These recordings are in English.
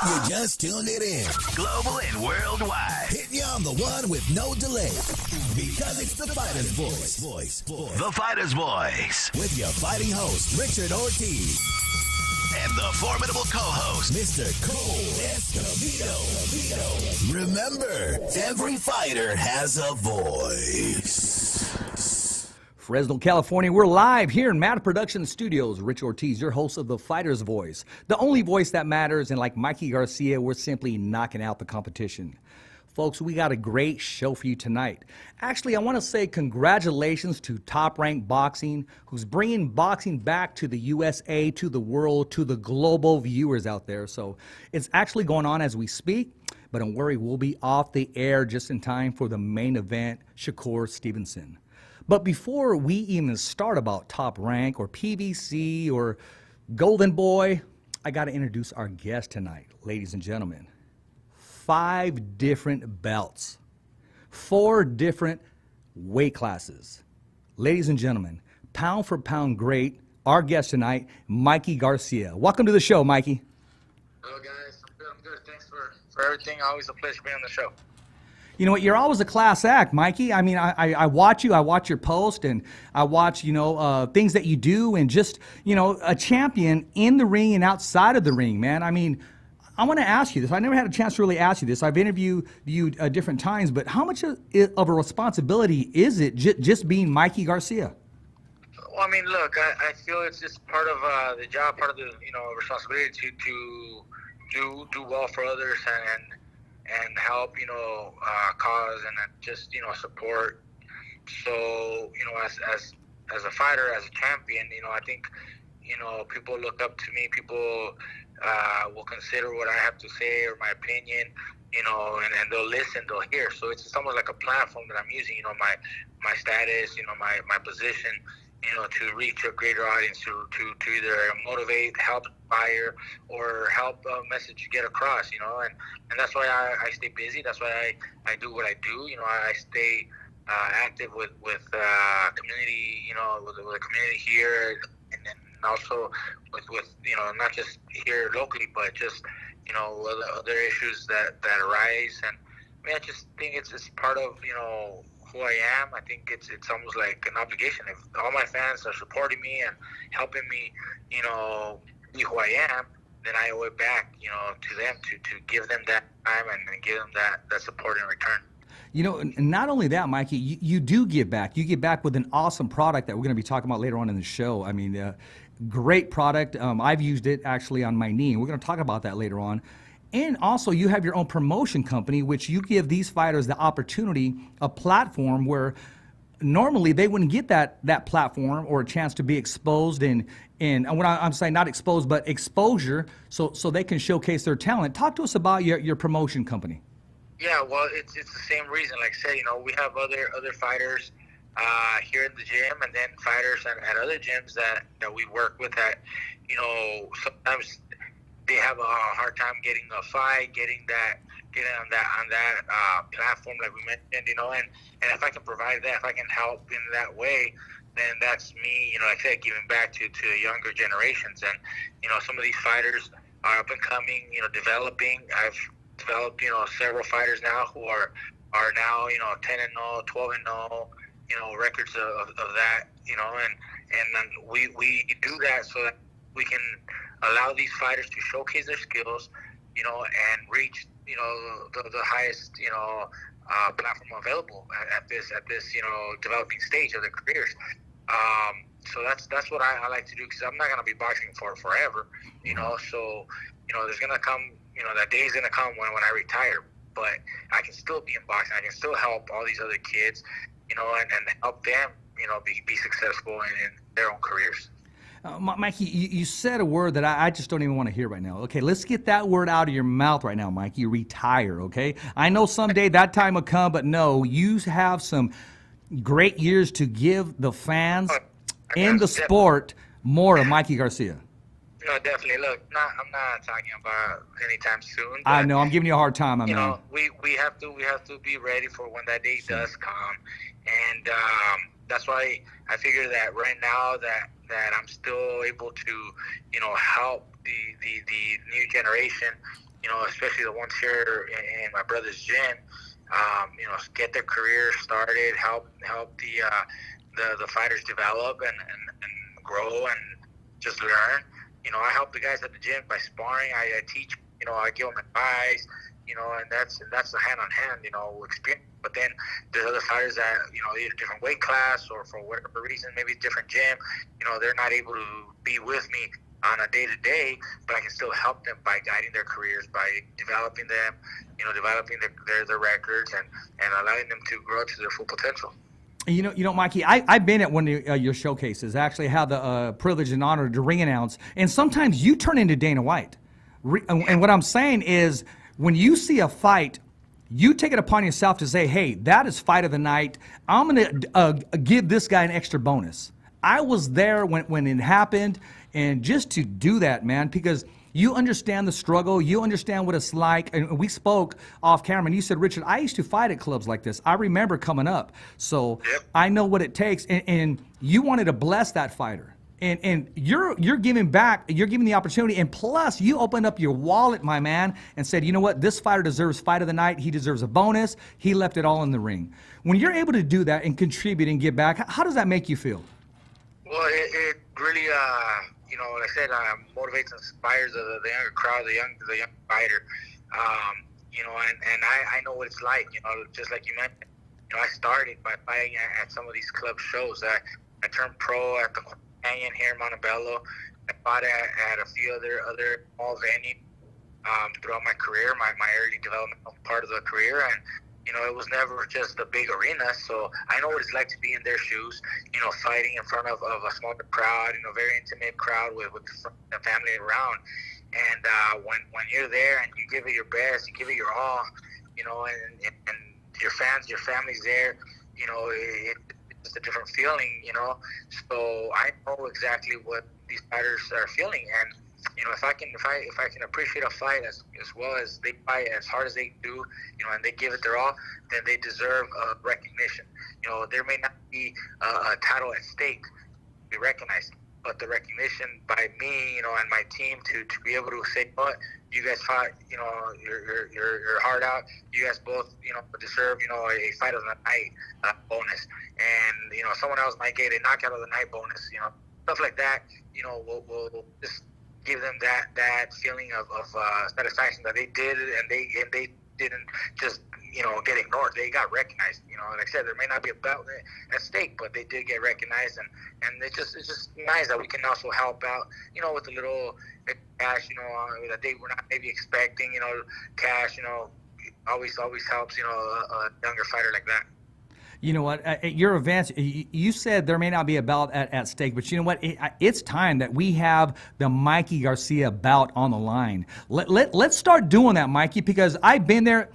You just tuned it in. Global and worldwide. Hitting you on the one with no delay. Because it's the fighter's voice. The fighter's voice. With your fighting host, Richard Ortiz. And the formidable co-host, Mr. Cole Escovedo. Remember, every fighter has a voice. Fresno, California, we're live here in Matter Production Studios. Rich Ortiz, your host of The Fighter's Voice, the only voice that matters, and like Mikey Garcia, we're simply knocking out the competition. Folks, we got a great show for you tonight. Actually, I want to say congratulations to Top Rank Boxing, who's bringing boxing back to the USA, to the world, to the global viewers out there. So it's actually going on as we speak, but don't worry, we'll be off the air just in time for the main event, Shakur Stevenson. But before we even start about Top Rank or PBC or Golden Boy, I got to introduce our guest tonight, ladies and gentlemen. 5 different belts, 4 different weight classes. Ladies and gentlemen, pound for pound great, our guest tonight, Mikey Garcia. Welcome to the show, Mikey. Hello, guys. I'm good. Thanks for everything. Always a pleasure being on the show. You know what? You're always a class act, Mikey. I mean, I watch you. I watch your post, and I watch, things that you do, and just, a champion in the ring and outside of the ring, man. I mean, I want to ask you this. I never had a chance to really ask you this. I've interviewed you different times, but how much of a responsibility is it just being Mikey Garcia? Well, I mean, look, I feel it's just part of the job, part of the responsibility to do well for others and help cause and just support. So as a fighter, as a champion, I think people look up to me. People will consider what I have to say or my opinion, and they'll listen, they'll hear. So it's almost like a platform that I'm using, my status, my position, to reach a greater audience, to either motivate, help inspire, or help a message get across, and that's why I stay busy. That's why I do what I do. I stay active with community, with the community here, and then also with not just here locally, but just other issues that arise. And I mean, I just think it's part of who I am. I think it's almost like an obligation. If all my fans are supporting me and helping me be who I am, then I owe it back to them to give them that time and give them that support in return. And not only that, Mikey, you do give back. You give back with an awesome product that we're going to be talking about later on in the show. I mean, great product. I've used it actually on my knee. We're going to talk about that later on. And also, you have your own promotion company, which you give these fighters the opportunity, a platform where normally they wouldn't get that platform or a chance to be exposed and when I'm saying not exposed, but exposure, so they can showcase their talent. Talk to us about your promotion company. Yeah, well, it's the same reason. Like I said, we have other fighters here in the gym, and then fighters at other gyms that we work with that, sometimes they have a hard time getting a fight, getting on that platform like we mentioned, and if I can provide that, if I can help in that way, then that's me, like I said, giving back to younger generations. And some of these fighters are up and coming, developing. I've developed, several fighters now who are now, 10-0, 12-0, records of that, and then we do that so that we can allow these fighters to showcase their skills, and reach, the highest, platform available at this, developing stage of their careers. So that's what I like to do, because I'm not going to be boxing for forever, so, there's going to come, that day is going to come when I retire, but I can still be in boxing. I can still help all these other kids, and help them, be successful in their own careers. Mikey, you said a word that I just don't even want to hear right now. Okay, let's get that word out of your mouth right now, Mikey. Retire, okay? I know someday that time will come, but no, you have some great years to give the fans in the sport more of Mikey Garcia. No, definitely. Look, I'm not talking about anytime soon. I know. I'm giving you a hard time. We have to be ready for when that day does come, and that's why I figure that right now that I'm still able to, help the new generation especially the ones here in my brother's gym, get their career started, help the fighters develop and grow and just learn. I help the guys at the gym by sparring. I teach. I give them advice. And that's the hand on hand. Experience. But then there's other fighters that either different weight class or for whatever reason, maybe different gym. They're not able to be with me on a day-to-day, but I can still help them by guiding their careers, by developing them, developing their records and allowing them to grow to their full potential. Mikey, I've been at one of your showcases. I actually had the privilege and honor to ring announce, and sometimes you turn into Dana White. And what I'm saying is, when you see a fight, you take it upon yourself to say, hey, that is fight of the night. I'm going to give this guy an extra bonus. I was there when it happened, and just to do that, man, because you understand the struggle, you understand what it's like, and we spoke off camera, and you said, Richard, I used to fight at clubs like this. I remember coming up, so I know what it takes, and you wanted to bless that fighter. And you're giving back, you're giving the opportunity, and plus you opened up your wallet, my man, and said, you know what, this fighter deserves fight of the night, he deserves a bonus, he left it all in the ring. When you're able to do that and contribute and give back, how does that make you feel? Well, it really, like I said, motivates and inspires the younger crowd, the young fighter, and I know what it's like, just like you mentioned. I started by fighting at some of these club shows. I turned pro at the Canyon here in Montebello. I fought at a few other small venues throughout my career, my early developmental part of the career, and it was never just a big arena. So I know what it's like to be in their shoes, fighting in front of a smaller crowd, very intimate crowd with the family around. And when you're there and you give it your best, you give it your all, and your fans, your family's there, it's a different feeling, So I know exactly what these fighters are feeling, and if I can appreciate a fight as well as they fight, as hard as they do, and they give it their all, then they deserve recognition. There may not be a title at stake to be recognized, but the recognition by me, and my team to be able to say, what you guys fought, your heart out. You guys both, deserve, a fight of the night bonus, and someone else might get a knockout of the night bonus, stuff like that. We'll just give them that feeling of satisfaction that they did it, and they didn't just get ignored. They got recognized. Like I said, there may not be a belt at stake, but they did get recognized, and it's just nice that we can also help out, with a little cash, that they were not maybe expecting, cash, always helps, a younger fighter like that. You know what? At your events, you said there may not be a bout at stake, but you know what? It's time that we have the Mikey Garcia bout on the line. Let's start doing that, Mikey, because I've been there.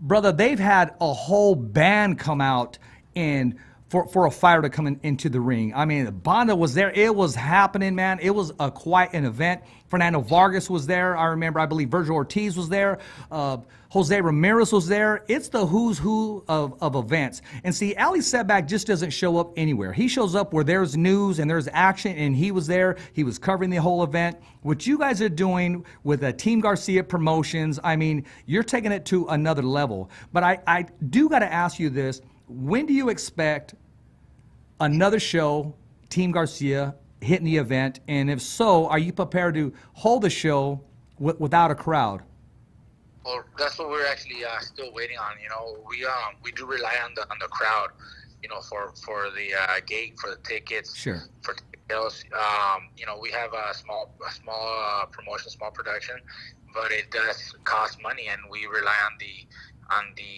Brother, they've had a whole band come out and for a fighter to come into the ring. I mean, Banda was there. It was happening, man. It was quite an event. Fernando Vargas was there. I remember, I believe Virgil Ortiz was there. Jose Ramirez was there. It's the who's who of events. And see, Ali Setback just doesn't show up anywhere. He shows up where there's news and there's action, and he was there. He was covering the whole event. What you guys are doing with Team Garcia Promotions, I mean, you're taking it to another level. But I do got to ask you this. When do you expect another show, Team Garcia, hitting the event? And if so, are you prepared to hold the show without a crowd? Well, that's what we're actually still waiting on. We do rely on the crowd, for the gate, for the tickets, sure, for tickets. We have a small promotion, small production, but it does cost money, and we rely on the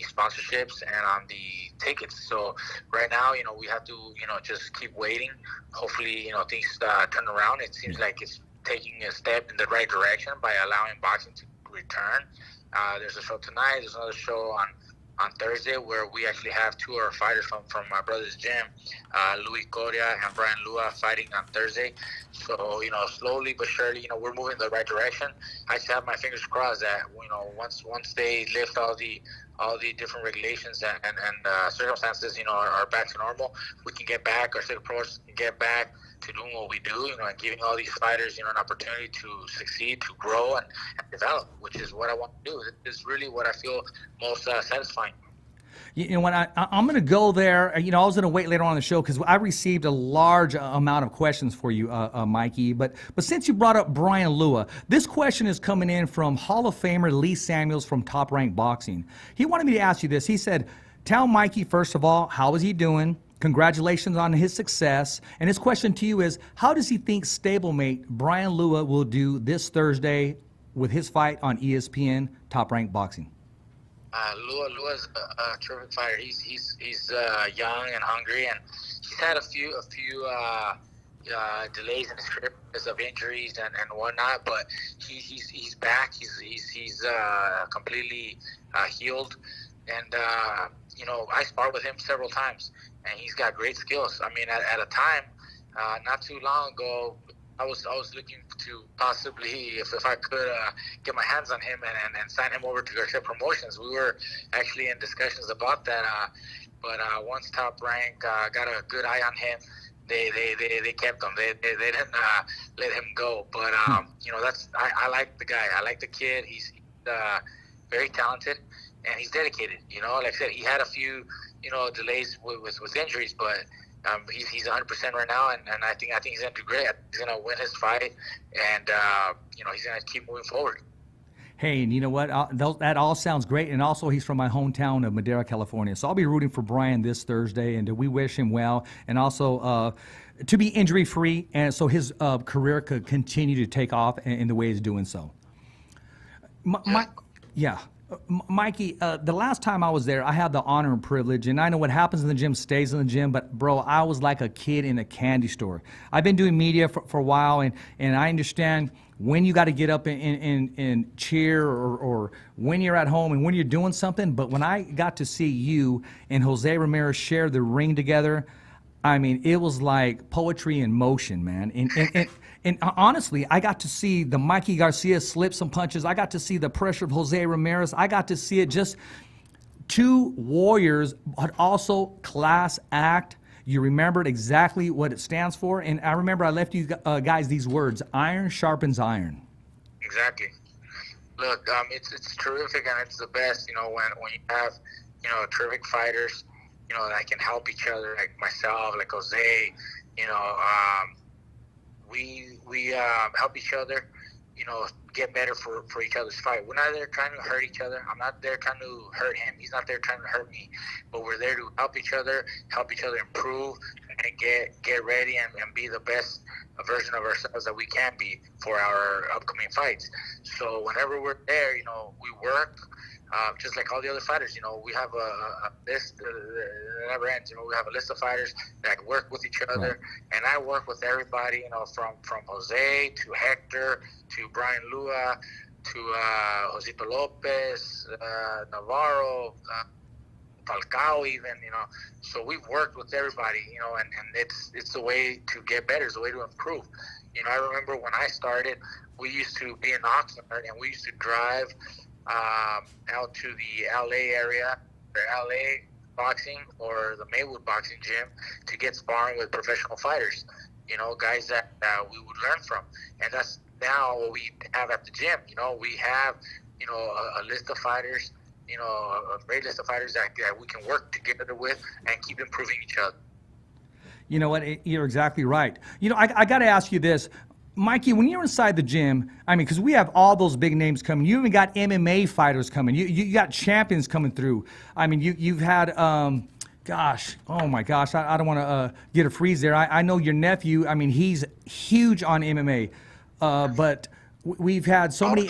sponsorships and on the tickets. So right now, we have to, just keep waiting. Hopefully, things turn around. It seems like it's taking a step in the right direction by allowing boxing to return. There's a show tonight. There's another show on Thursday where we actually have two of our fighters from my brother's gym, Luis Coria and Brian Lua, fighting on Thursday. So, slowly but surely, we're moving in the right direction. I just have my fingers crossed that, once they lift all the different regulations and circumstances, are back to normal, we can get back, our state pros can get back doing what we do, and giving all these fighters, an opportunity to succeed, to grow, and develop, which is what I want to do. It's really what I feel most satisfying. When I'm going to go there, I was going to wait later on in the show because I received a large amount of questions for you, Mikey. But since you brought up Brian Lua, this question is coming in from Hall of Famer Lee Samuels from Top Rank Boxing. He wanted me to ask you this. He said, tell Mikey, first of all, how is he doing? Congratulations on his success. And his question to you is, how does he think stablemate Brian Lua will do this Thursday with his fight on ESPN Top Rank Boxing? Lua's a terrific fighter. He's young and hungry, and he's had a few delays in his career because of injuries and whatnot. But he's back. He's completely healed, and I sparred with him several times, and he's got great skills. I mean, at a time not too long ago, I was looking to possibly, if I could, get my hands on him and sign him over to Garcia Promotions. We were actually in discussions about that, but once Top Rank got a good eye on him, they kept him. They didn't let him go. But I like the guy. I like the kid. He's very talented and he's dedicated. Like I said, he had a few delays with injuries, but. He's 100% right now, and I think he's gonna do great. He's gonna win his fight, and he's gonna keep moving forward. Hey, and you know what? That all sounds great, and also he's from my hometown of Madera, California. So I'll be rooting for Brian this Thursday, and we wish him well, and also to be injury-free, and so his career could continue to take off in the way he's doing so. Mikey, the last time I was there, I had the honor and privilege, and I know what happens in the gym stays in the gym, but, bro, I was like a kid in a candy store. I've been doing media for a while, and I understand when you got to get up and cheer or when you're at home and when you're doing something, but when I got to see you and Jose Ramirez share the ring together, I mean, it was like poetry in motion, man. And honestly, I got to see the Mikey Garcia slip some punches. I got to see the pressure of Jose Ramirez. I got to see it just two warriors, but also class act. You remembered exactly what it stands for. And I remember I left you guys these words, iron sharpens iron. Exactly. Look, it's terrific and it's the best, when you have, terrific fighters, that can help each other, like myself, like Jose, we help each other, get better for each other's fight. We're not there trying to hurt each other. I'm not there trying to hurt him. He's not there trying to hurt me. But we're there to help each other improve, and get ready and be the best version of ourselves that we can be for our upcoming fights. So whenever we're there, we work. Just like all the other fighters, we have a list that never ends. We have a list of fighters that work with each other, right. And I work with everybody, from Jose to Hector to Brian Lua to Josito Lopez, Navarro, Falcao even, So we've worked with everybody, and it's a way to get better. It's a way to improve. I remember when I started, we used to be in Oxnard, and we used to drive out to the LA area, or LA boxing or the Maywood boxing gym to get sparring with professional fighters, guys that we would learn from. And that's now what we have at the gym. We have, a list of fighters, a great list of fighters that we can work together with and keep improving each other. You know what? You're exactly right. I got to ask you this. Mikey, when you're inside the gym, because we have all those big names coming. You even got MMA fighters coming. You got champions coming through. You've had, gosh, oh my gosh, I don't want to get a freeze there. I know your nephew, he's huge on MMA. But we've had so many,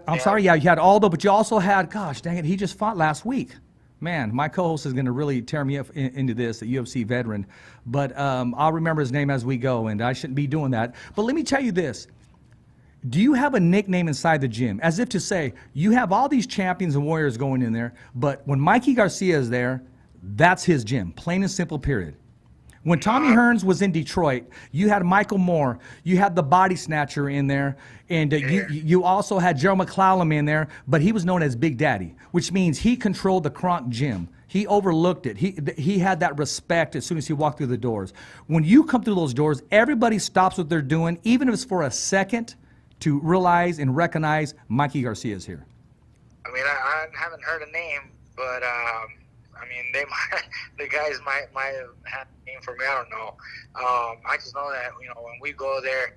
I'm sorry, you had Aldo, but you also had, gosh, dang it, he just fought last week. Man, my co-host is going to really tear me up into this, a UFC veteran. But I'll remember his name as we go, and I shouldn't be doing that. But let me tell you this. Do you have a nickname inside the gym? As if to say, you have all these champions and warriors going in there, but when Mikey Garcia is there, that's his gym, plain and simple, period. When Tommy Hearns was in Detroit, you had Michael Moore, you had the Body Snatcher in there, and you also had Gerald McClellan in there, but he was known as Big Daddy, which means he controlled the Kronk gym. He overlooked it. He had that respect as soon as he walked through the doors. When you come through those doors, everybody stops what they're doing, even if it's for a second, to realize and recognize Mikey Garcia is here. I mean, I haven't heard a name, but I mean, the guys might have had a name for me. I don't know. I just know that when we go there,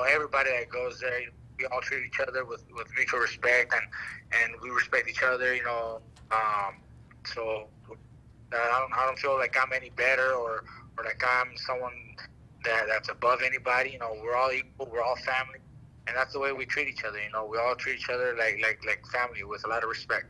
everybody that goes there, we all treat each other with mutual respect, and we respect each other. So I don't feel like I'm any better or like I'm someone that's above anybody. We're all equal. We're all family. And that's the way we treat each other. We all treat each other like family with a lot of respect.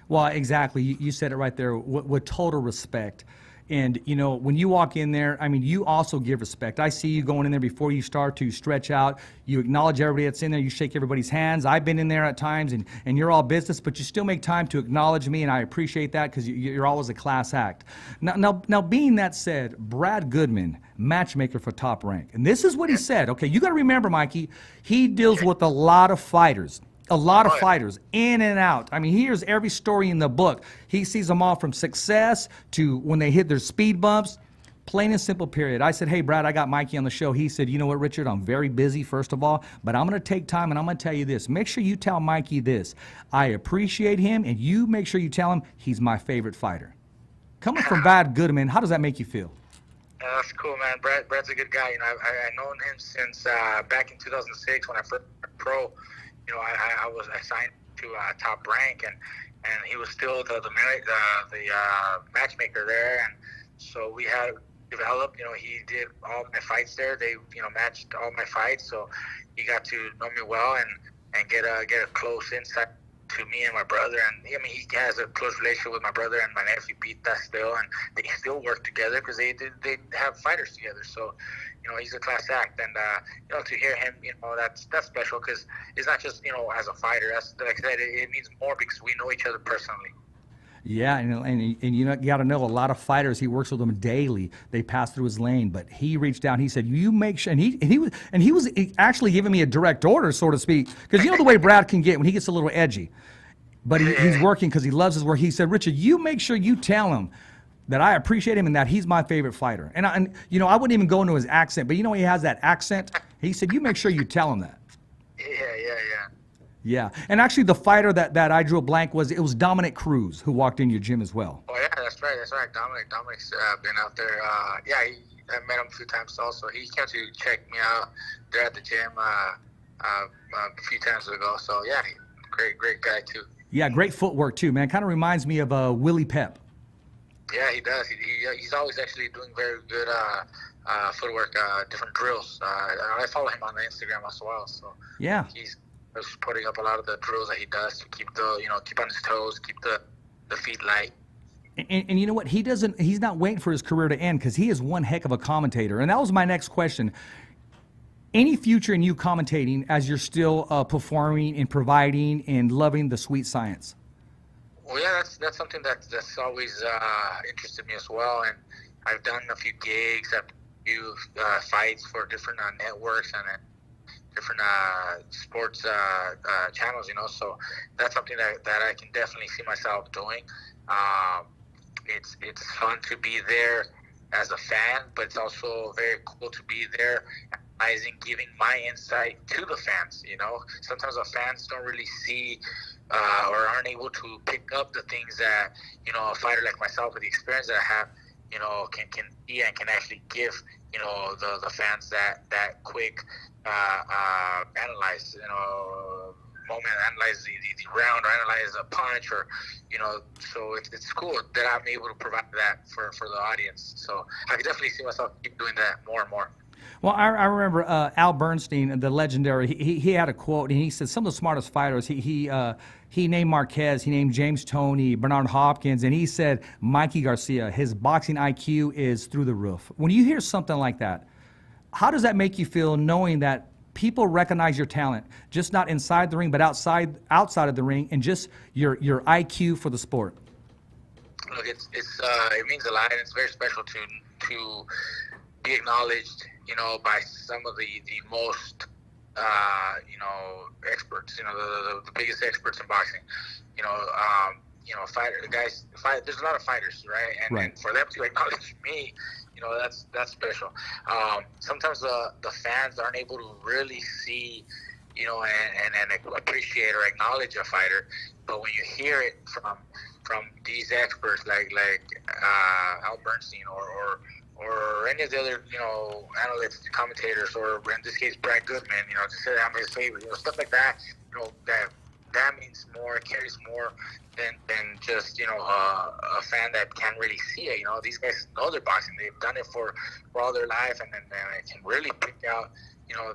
Well, exactly. You said it right there with total respect. And, when you walk in there, I mean, you also give respect. I see you going in there before you start to stretch out. You acknowledge everybody that's in there. You shake everybody's hands. I've been in there at times, and you're all business, but you still make time to acknowledge me, and I appreciate that because you're always a class act. Now, being that said, Brad Goodman, matchmaker for Top Rank, and this is what he said. Okay, you got to remember, Mikey, he deals with a lot of fighters. A lot of fighters, in and out. I mean, he hears every story in the book. He sees them all from success to when they hit their speed bumps. Plain and simple, period. I said, hey, Brad, I got Mikey on the show. He said, you know what, Richard, I'm very busy, first of all, but I'm going to take time and I'm going to tell you this. Make sure you tell Mikey this. I appreciate him, and you make sure you tell him he's my favorite fighter. Coming from Brad Goodman, how does that make you feel? That's cool, man. Brad's a good guy. I've known him since back in 2006 when I first went pro. I signed to Top Rank, and he was still the matchmaker there, and so we had developed. He did all my fights there. They matched all my fights, so he got to know me well and get a close insight to me and my brother. And I mean, he has a close relationship with my brother and my nephew Pita still, and they still work together because they have fighters together. So he's a class act, and to hear him, that's special because it's not just as a fighter. That's like I said, it means more because we know each other personally. Yeah, and you got to know a lot of fighters. He works with them daily. They pass through his lane, but he reached out. And he said, "You make sure." And he was actually giving me a direct order, so to speak, because the way Brad can get when he gets a little edgy. But he's working because he loves his work. He said, "Richard, you make sure you tell him that I appreciate him and that he's my favorite fighter." And I wouldn't even go into his accent, but he has that accent. He said, "You make sure you tell him that." Yeah, and actually the fighter that I drew a blank was Dominic Cruz, who walked in your gym as well. Oh, yeah, that's right. Dominic's been out there. I met him a few times also. He came to check me out there at the gym a few times ago. So, yeah, great guy, too. Yeah, great footwork, too, man. Kind of reminds me of Willie Pep. Yeah, he does. He's always actually doing very good footwork, different drills. I follow him on Instagram as well. So, yeah. He's putting up a lot of the drills that he does to keep keep on his toes, keep the feet light. And you know what? He's not waiting for his career to end because he is one heck of a commentator. And that was my next question. Any future in you commentating as you're still performing and providing and loving the sweet science? Well, yeah, that's something that's always interested me as well. And I've done a few gigs, a few fights for different networks and different sports channels, so that's something that I can definitely see myself doing. It's fun to be there as a fan, but it's also very cool to be there giving my insight to the fans. Sometimes the fans don't really see or aren't able to pick up the things that a fighter like myself with the experience that I have can see and can actually give the fans that quick analyze moment, analyze the round, or analyze a punch, or so it's cool that I'm able to provide that for the audience. So I can definitely see myself keep doing that more and more. Well, I remember Al Bernstein, the legendary. He had a quote, and he said some of the smartest fighters. He named Marquez, he named James Toney, Bernard Hopkins, and he said Mikey Garcia. His boxing IQ is through the roof. When you hear something like that, how does that make you feel, knowing that people recognize your talent, just not inside the ring, but outside of the ring, and just your IQ for the sport? Look, it means a lot, and it's very special to be acknowledged, by some of the most, experts, the biggest experts in boxing. there's a lot of fighters, right? And for them to acknowledge me, that's special. Sometimes the fans aren't able to really see, and appreciate or acknowledge a fighter, but when you hear it from these experts like Al Bernstein or any of the other analysts, commentators, or in this case Brad Goodman, to say that I'm his favorite, stuff like that, that means more, carries more than just a fan that can't really see it. These guys know their boxing; they've done it for all their life, and they can really pick out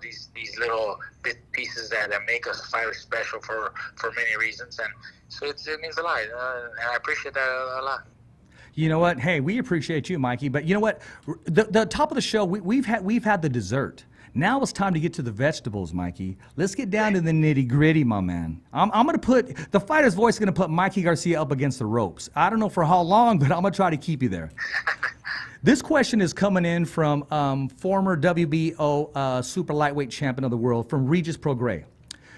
these little bit pieces that make us fighters special for many reasons, and so it means a lot, and I appreciate that a lot. You know what? Hey, we appreciate you, Mikey. But you know what? The top of the show, we've had the dessert. Now it's time to get to the vegetables, Mikey. Let's get down to the nitty gritty, my man. I'm going to put the fighter's voice. Going to put Mikey Garcia up against the ropes. I don't know for how long, but I'm going to try to keep you there. This question is coming in from former WBO super lightweight champion of the world from Regis Prograis.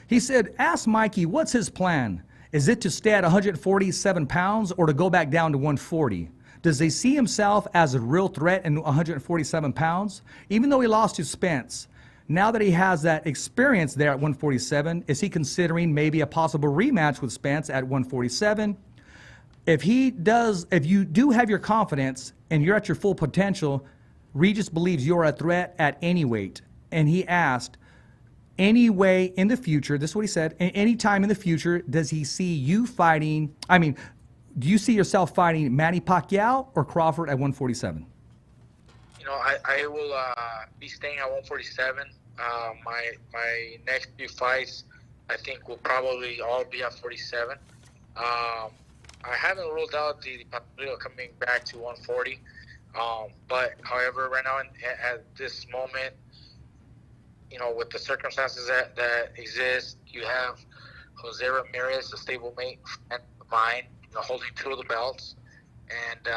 He said, "Ask Mikey, what's his plan? Is it to stay at 147 pounds or to go back down to 140? Does he see himself as a real threat in 147 pounds? Even though he lost to Spence, now that he has that experience there at 147, is he considering maybe a possible rematch with Spence at 147? If you do have your confidence and you're at your full potential, Regis believes you're a threat at any weight." And he asked, any way in the future, this is what he said, any time in the future, does he see you fighting, do you see yourself fighting Manny Pacquiao or Crawford at 147? I will be staying at 147. My next few fights, I think, will probably all be at 47. I haven't ruled out the possibility of coming back to 140. But, however, right now at this moment, with the circumstances that exist, you have Jose Ramirez, a stablemate friend of mine, holding 2 of the belts. And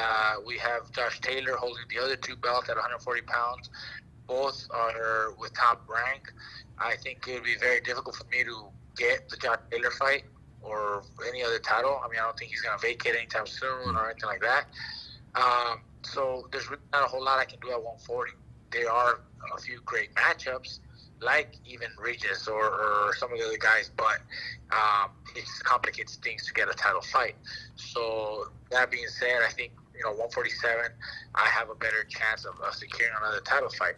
we have Josh Taylor holding the other 2 belts at 140 pounds. Both are with top rank. I think it would be very difficult for me to get the Josh Taylor fight or any other title. I don't think he's going to vacate anytime soon or anything like that. So there's really not a whole lot I can do at 140. There are a few great matchups, like even Regis or some of the other guys, but it just complicates things to get a title fight. So that being said, I think 147, I have a better chance of securing another title fight.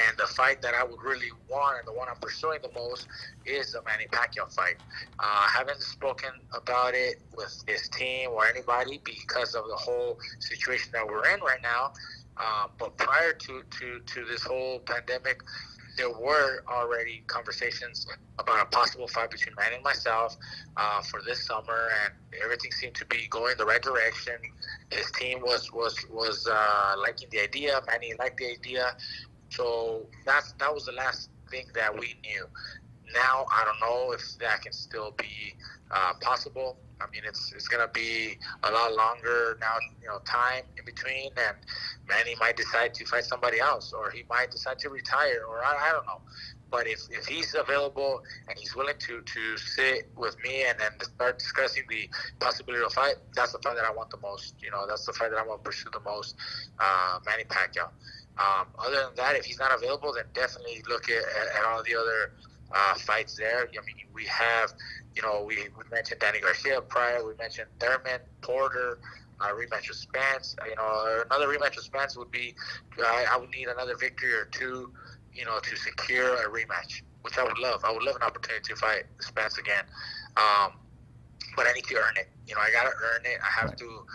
And the fight that I would really want, and the one I'm pursuing the most, is the Manny Pacquiao fight. I haven't spoken about it with his team or anybody because of the whole situation that we're in right now. But prior to this whole pandemic, there were already conversations about a possible fight between Manny and myself for this summer, and everything seemed to be going the right direction. His team was liking the idea. Manny liked the idea. So that was the last thing that we knew. Now, I don't know if that can still be possible. It's going to be a lot longer now, time in between, and Manny might decide to fight somebody else, or he might decide to retire, or I don't know. But if he's available and he's willing to sit with me and then start discussing the possibility of a fight, that's the fight that I want the most. That's the fight that I want to pursue the most, Manny Pacquiao. Other than that, if he's not available, then definitely look at all the other fights there. We have, we mentioned Danny Garcia prior. We mentioned Thurman, Porter, rematch with Spence. Another rematch with Spence would be, I would need another victory or two, to secure a rematch, which I would love. I would love an opportunity to fight Spence again. But I need to earn it. I got to earn it. I have to,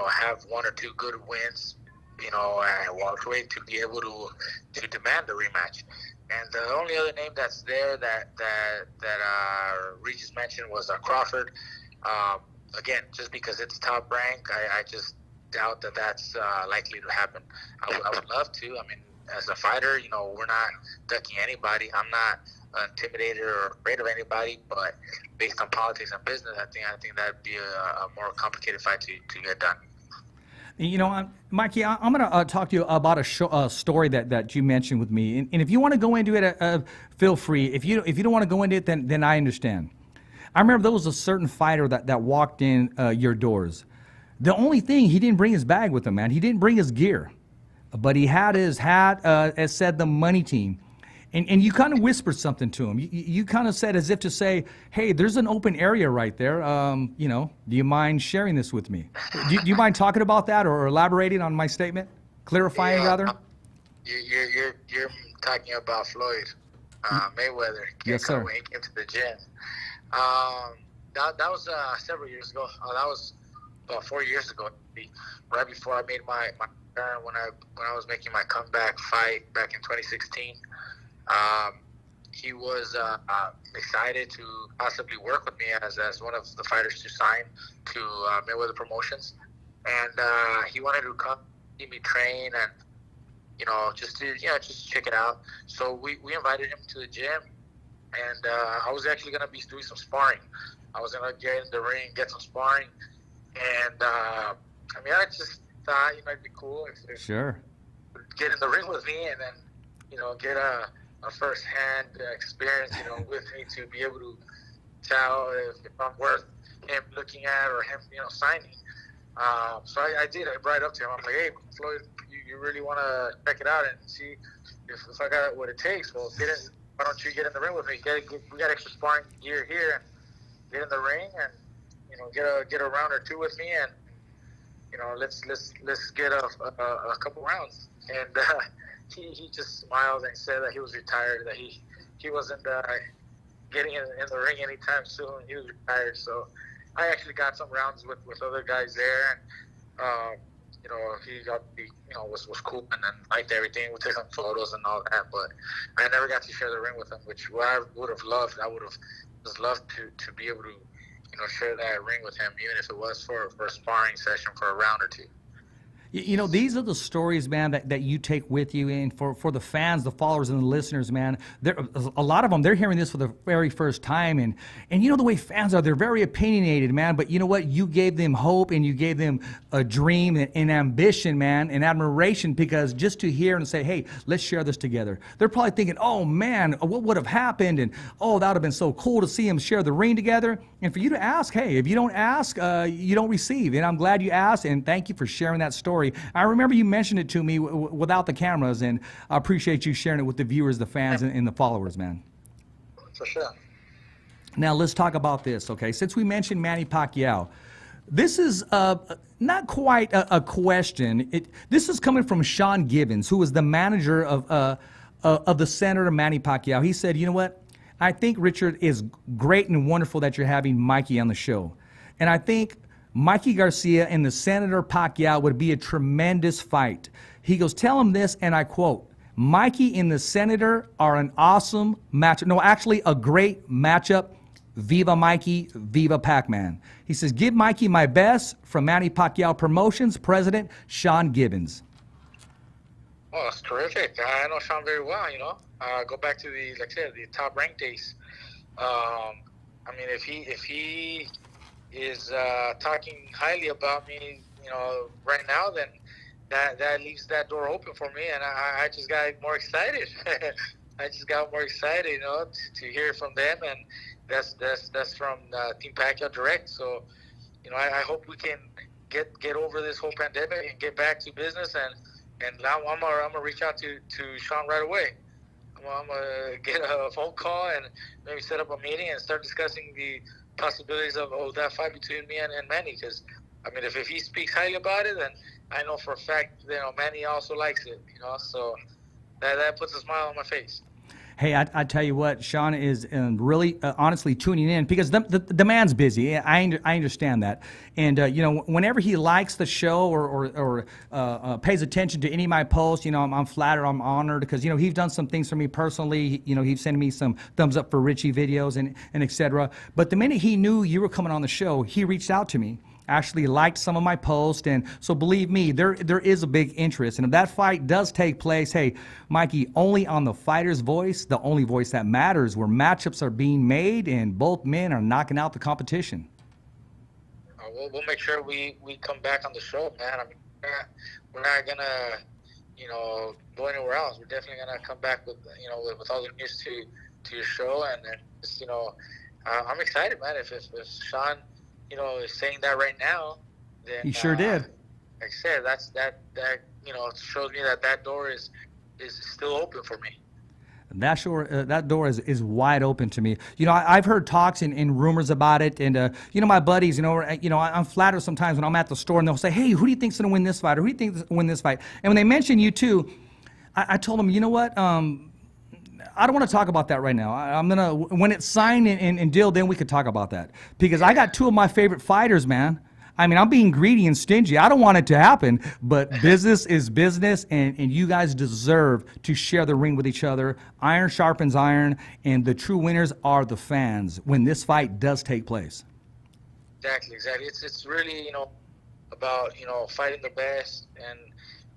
have 1 or 2 good wins, and walk away to be able to demand a rematch. And the only other name that's there that Regis mentioned was Crawford. Again, just because it's top rank, I just doubt that that's likely to happen. I would love to. As a fighter, we're not ducking anybody. I'm not intimidated or afraid of anybody. But based on politics and business, I think that'd be a more complicated fight to get done. Mikey, I'm going to talk to you about a story that you mentioned with me, and if you want to go into it, feel free. If you don't want to go into it, then I understand. I remember there was a certain fighter that walked in your doors. The only thing, he didn't bring his bag with him, man. He didn't bring his gear. But he had his hat, it said the money team. And you kind of whispered something to him. You kind of said as if to say, hey, there's an open area right there. You know, do you mind sharing this with me? Do you mind talking about that or elaborating on my statement? Clarifying, rather? You're talking about Floyd Mayweather. Yes, sir. When he came to the gym. That was several years ago. That was about 4 years ago, right before I made my turn when I was making my comeback fight back in 2016. He was excited to possibly work with me as one of the fighters to sign to Mayweather Promotions, and he wanted to come see me train and just check it out. So we invited him to the gym, and I was actually gonna be doing some sparring. I was gonna get in the ring, get some sparring, and I just thought it'd be cool if sure, get in the ring with me and then get a first-hand experience with me to be able to tell if I'm worth him looking at or him signing. So I did. I brought it up to him. I'm like, hey, Floyd, you really want to check it out and see if I got what it takes? Well, why don't you get in the ring with me? We got extra sparring gear here, and get in the ring and get a round or two with me, and let's get a couple rounds. And he just smiled and said that he was retired, that he wasn't getting in the ring anytime soon. He was retired. So I actually got some rounds with other guys there, and he got was cool and then liked everything. We took some photos and all that, but I never got to share the ring with him, which I would have loved. I would have just loved to be able to share that ring with him, even if it was for a sparring session for a round or two. These are the stories, man, that you take with you, and for the fans, the followers, and the listeners, man. A lot of them, they're hearing this for the very first time, and the way fans are, they're very opinionated, man. But you know what? You gave them hope, and you gave them a dream and ambition, man, and admiration, because just to hear and say, hey, let's share this together. They're probably thinking, oh, man, what would have happened? And, oh, that would have been so cool to see them share the ring together. And for you to ask, hey, if you don't ask, you don't receive. And I'm glad you asked, and thank you for sharing that story. I remember you mentioned it to me without the cameras, and I appreciate you sharing it with the viewers, the fans, and the followers, man. For sure. Now, let's talk about this, okay? Since we mentioned Manny Pacquiao, this is not quite a question. This is coming from Sean Gibbons, who is the manager of the Senator Manny Pacquiao. He said, you know what? I think, Richard, is great and wonderful that you're having Mikey on the show. And I think Mikey Garcia and the Senator Pacquiao would be a tremendous fight. He goes, tell him this, and I quote, Mikey and the Senator are an awesome matchup. No, actually a great matchup. Viva Mikey, viva Pac-Man. He says, give Mikey my best, from Manny Pacquiao Promotions, President Sean Gibbons. Oh, that's terrific. I know Sean very well, go back to the top ranked days. If he is talking highly about me, right now, then that leaves that door open for me, and I just got more excited. I just got more excited, to hear from them, and that's from Team Pacquiao Direct. So, I hope we can get over this whole pandemic and get back to business, and now I'm gonna reach out to Sean right away. I'm gonna get a phone call and maybe set up a meeting and start discussing the possibilities of that fight between me and Manny, because if he speaks highly about it, then I know for a fact Manny also likes it, so that puts a smile on my face. Hey, I tell you what, Sean is really honestly tuning in, because the man's busy. I understand that, and whenever he likes the show or pays attention to any of my posts, I'm flattered, I'm honored, because he's done some things for me personally. He's sending me some thumbs up for Richie videos and etc. But the minute he knew you were coming on the show, he reached out to me. Actually liked some of my posts, and so believe me, there is a big interest. And if that fight does take place, hey, Mikey, only on the Fighter's Voice, the only voice that matters, where matchups are being made and both men are knocking out the competition. We'll make sure we come back on the show, man. We're not gonna go anywhere else. We're definitely gonna come back with with all the news to your show, and then just I'm excited, man. If Sean, is saying that right now, then He sure did. Like I said, that shows me that door is still open for me. That door is wide open to me. I've heard talks and rumors about it, and my buddies, I'm flattered sometimes when I'm at the store and they'll say, "Hey, who do you think's gonna win this fight, or who do you think's gonna win this fight?" And when they mention you too, I told them, you know what? I don't want to talk about that right now. I'm gonna, when it's signed and deal, then we could talk about that, because I got two of my favorite fighters, man. I mean, I'm being greedy and stingy. I don't want it to happen, but business is business, and you guys deserve to share the ring with each other. Iron sharpens iron, and the true winners are the fans when this fight does take place. Exactly. It's really, about, fighting the best and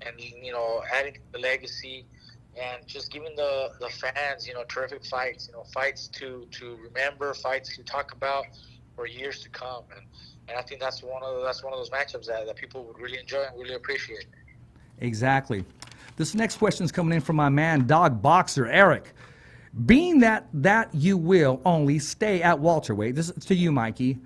adding to the legacy and just giving the fans, terrific fights, fights to remember, fights to talk about for years to come. And I think that's one of those matchups that people would really enjoy and really appreciate. Exactly. This next question is coming in from my man, Dog Boxer Eric. Being that you will only stay at welterweight, this is to you, Mikey.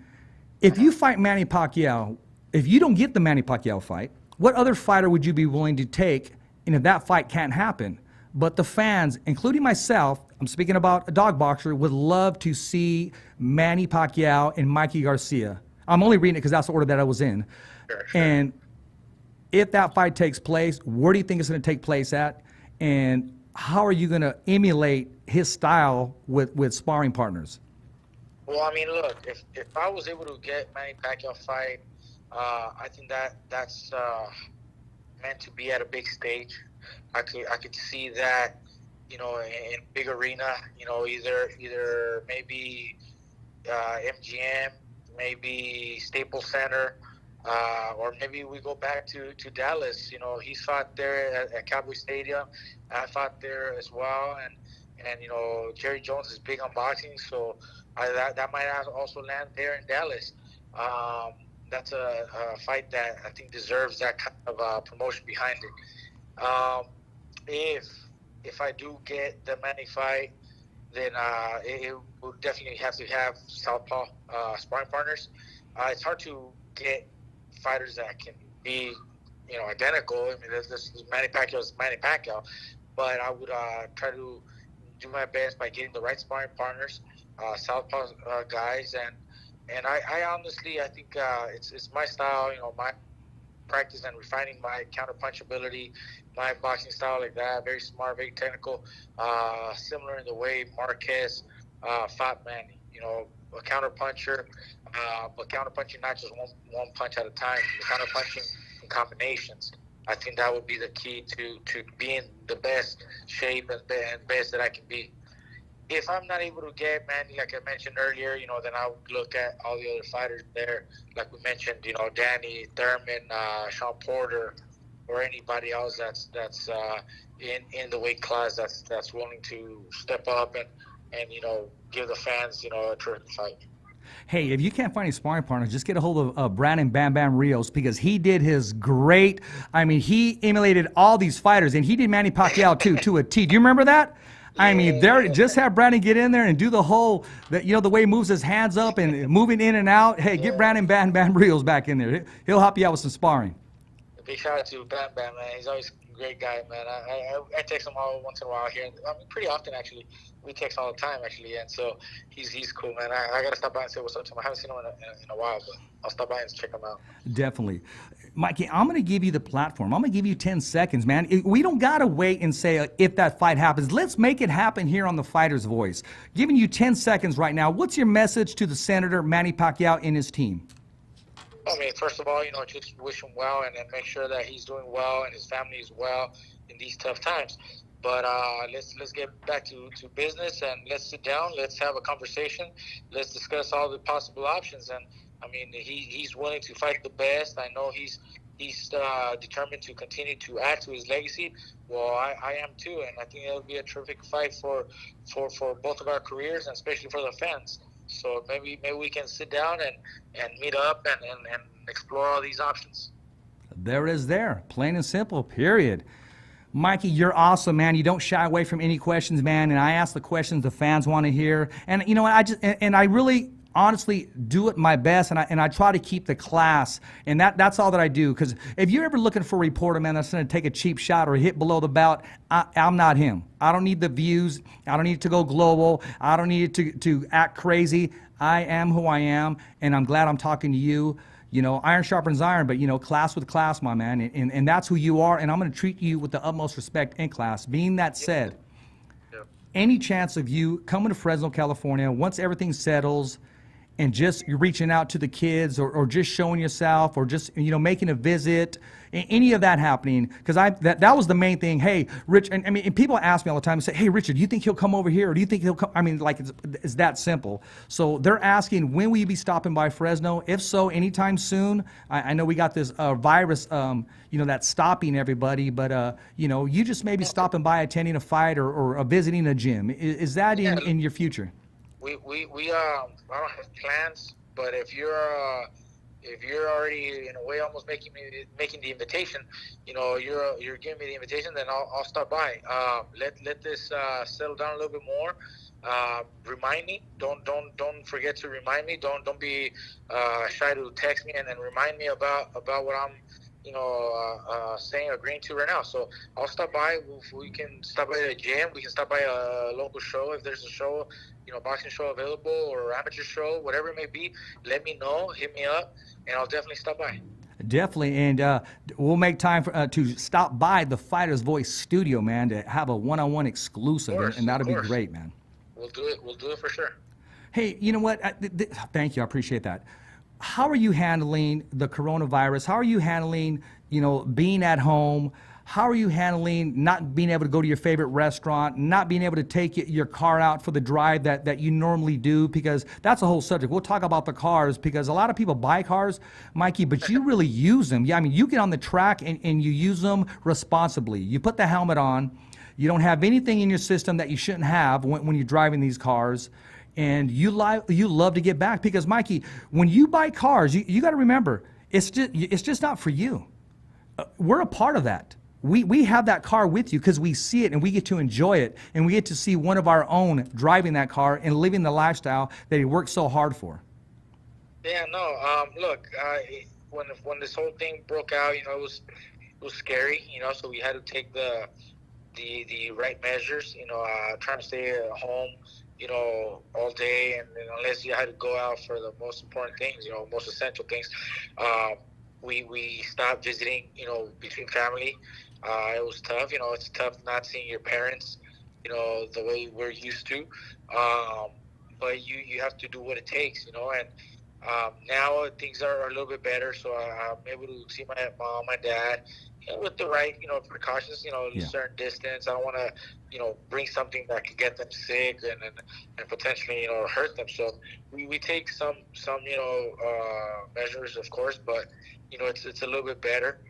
If you fight Manny Pacquiao, if you don't get the Manny Pacquiao fight, what other fighter would you be willing to take? And if that fight can't happen, but the fans, including myself, I'm speaking about a Dog Boxer, would love to see Manny Pacquiao and Mikey Garcia. I'm only reading it because that's the order that I was in. Sure. And if that fight takes place, where do you think it's going to take place at? And how are you going to emulate his style with sparring partners? Well, I mean, look, if I was able to get Manny Pacquiao fight, I think that's meant to be at a big stage. I could see that, in big arena, either maybe MGM, maybe Staples Center, or maybe we go back to Dallas. He's fought there at Cowboy Stadium. I fought there as well, and Jerry Jones is big on boxing, so that might also land there in Dallas. That's a fight that I think deserves that kind of promotion behind it. If I do get the Manny fight, then it will definitely have to have southpaw sparring partners. It's hard to get fighters that can be, identical. I mean, this Manny Pacquiao is Manny Pacquiao, but I would try to do my best by getting the right sparring partners, southpaw guys, and I honestly, I think it's my style, my practice and refining my counter-punch ability, my boxing style like that, very smart, very technical, similar in the way Marquez fought Manny, a counter-puncher, but counter-punching not just one punch at a time, counter-punching in combinations. I think that would be the key to being the best shape and best that I can be. If I'm not able to get Manny, like I mentioned earlier, then I would look at all the other fighters there, like we mentioned, Danny, Thurman, Sean Porter, or anybody else that's in the weight class that's willing to step up and give the fans a terrific fight. Hey, if you can't find any sparring partners, just get a hold of Brandon Bam Bam Rios, because he did his great. I mean, he emulated all these fighters, and he did Manny Pacquiao too to a T. Do you remember that? I mean, just have Brandon get in there and do the whole, the way he moves his hands up and moving in and out. Hey, get Brandon Bam Bam Rios back in there. He'll help you out with some sparring. Big shout out to Bam Bam, man. He's always a great guy, man. I text him all once in a while here. I mean, pretty often, actually. We text all the time, actually, and so he's cool, man. I got to stop by and say what's up to him. I haven't seen him in a while, but I'll stop by and check him out. Definitely. Mikey, I'm going to give you the platform. I'm going to give you 10 seconds, man. We don't got to wait and say if that fight happens. Let's make it happen here on the Fighter's Voice. Giving you 10 seconds right now. What's your message to the Senator, Manny Pacquiao, and his team? I mean, first of all, just wish him well and make sure that he's doing well and his family is well in these tough times. But let's get back to business, and let's sit down. Let's have a conversation. Let's discuss all the possible options. And I mean, he's willing to fight the best. I know he's determined to continue to add to his legacy. Well, I am too, and I think it'll be a terrific fight for both of our careers, and especially for the fans. So maybe we can sit down and meet up and explore all these options. There it is there, plain and simple, period. Mikey, you're awesome, man. You don't shy away from any questions, man. And I ask the questions the fans want to hear. And you know, I really honestly do it my best, and I try to keep the class. And that's all that I do. Because if you're ever looking for a reporter, man, that's going to take a cheap shot or hit below the belt, I'm not him. I don't need the views. I don't need it to go global. I don't need it to act crazy. I am who I am, and I'm glad I'm talking to you. You know, iron sharpens iron, but, you know, class with class, my man. And that's who you are, and I'm going to treat you with the utmost respect in class. Being that said, any chance of you coming to Fresno, California, once everything settles, and just you're reaching out to the kids or just showing yourself or just, you know, making a visit, any of that happening? Because that was the main thing. Hey, Rich, and I mean, and people ask me all the time and say, hey, Richard, do you think he'll come over here? Or do you think he'll come? I mean, like, it's that simple. So they're asking, when will you be stopping by Fresno? If so, anytime soon. I know we got this virus, you know, that's stopping everybody, but, you know, you just maybe stopping by, attending a fight or visiting a gym. Is that in your future? We I don't have plans, but if you're already in a way almost making the invitation, you know, you're giving me the invitation, then I'll stop by. Let this settle down a little bit more. Remind me. Don't forget to remind me. Don't be shy to text me and remind me about what I'm, you know, agreeing to right now. So I'll stop by. We can stop by the gym. We can stop by a local show if there's a show, you know, boxing show available or amateur show, whatever it may be. Let me know. Hit me up, and I'll definitely stop by. Definitely, and we'll make time to stop by the Fighter's Voice studio, man, to have a one-on-one exclusive, and that'll be great, man. We'll do it. We'll do it for sure. Hey, you know what? Thank you. I appreciate that. How are you handling the coronavirus? How are you handling, you know, being at home? How are you handling not being able to go to your favorite restaurant, not being able to take your car out for the drive that you normally do? Because that's a whole subject. We'll talk about the cars, because a lot of people buy cars, Mikey, but you really use them. Yeah, I mean, you get on the track and you use them responsibly. You put the helmet on. You don't have anything in your system that you shouldn't have when you're driving these cars. And you love to get back, because, Mikey, when you buy cars, you got to remember, it's just not for you. We're a part of that. We have that car with you because we see it and we get to enjoy it, and we get to see one of our own driving that car and living the lifestyle that he worked so hard for. Yeah, no. Look, when this whole thing broke out, you know, it was scary. You know, so we had to take the right measures. You know, trying to stay at home, you know, all day, and unless you had to go out for the most important things, you know, most essential things, we stopped visiting, you know, between family. It was tough, you know. It's tough not seeing your parents, you know, the way we're used to. But you have to do what it takes, you know. And now things are a little bit better, so I'm able to see my mom, my dad, you know, with the right, you know, precautions, you know, a certain distance. I don't want to, you know, bring something that could get them sick and potentially, you know, hurt them. So we take some you know, measures, of course, but, you know, it's a little bit better.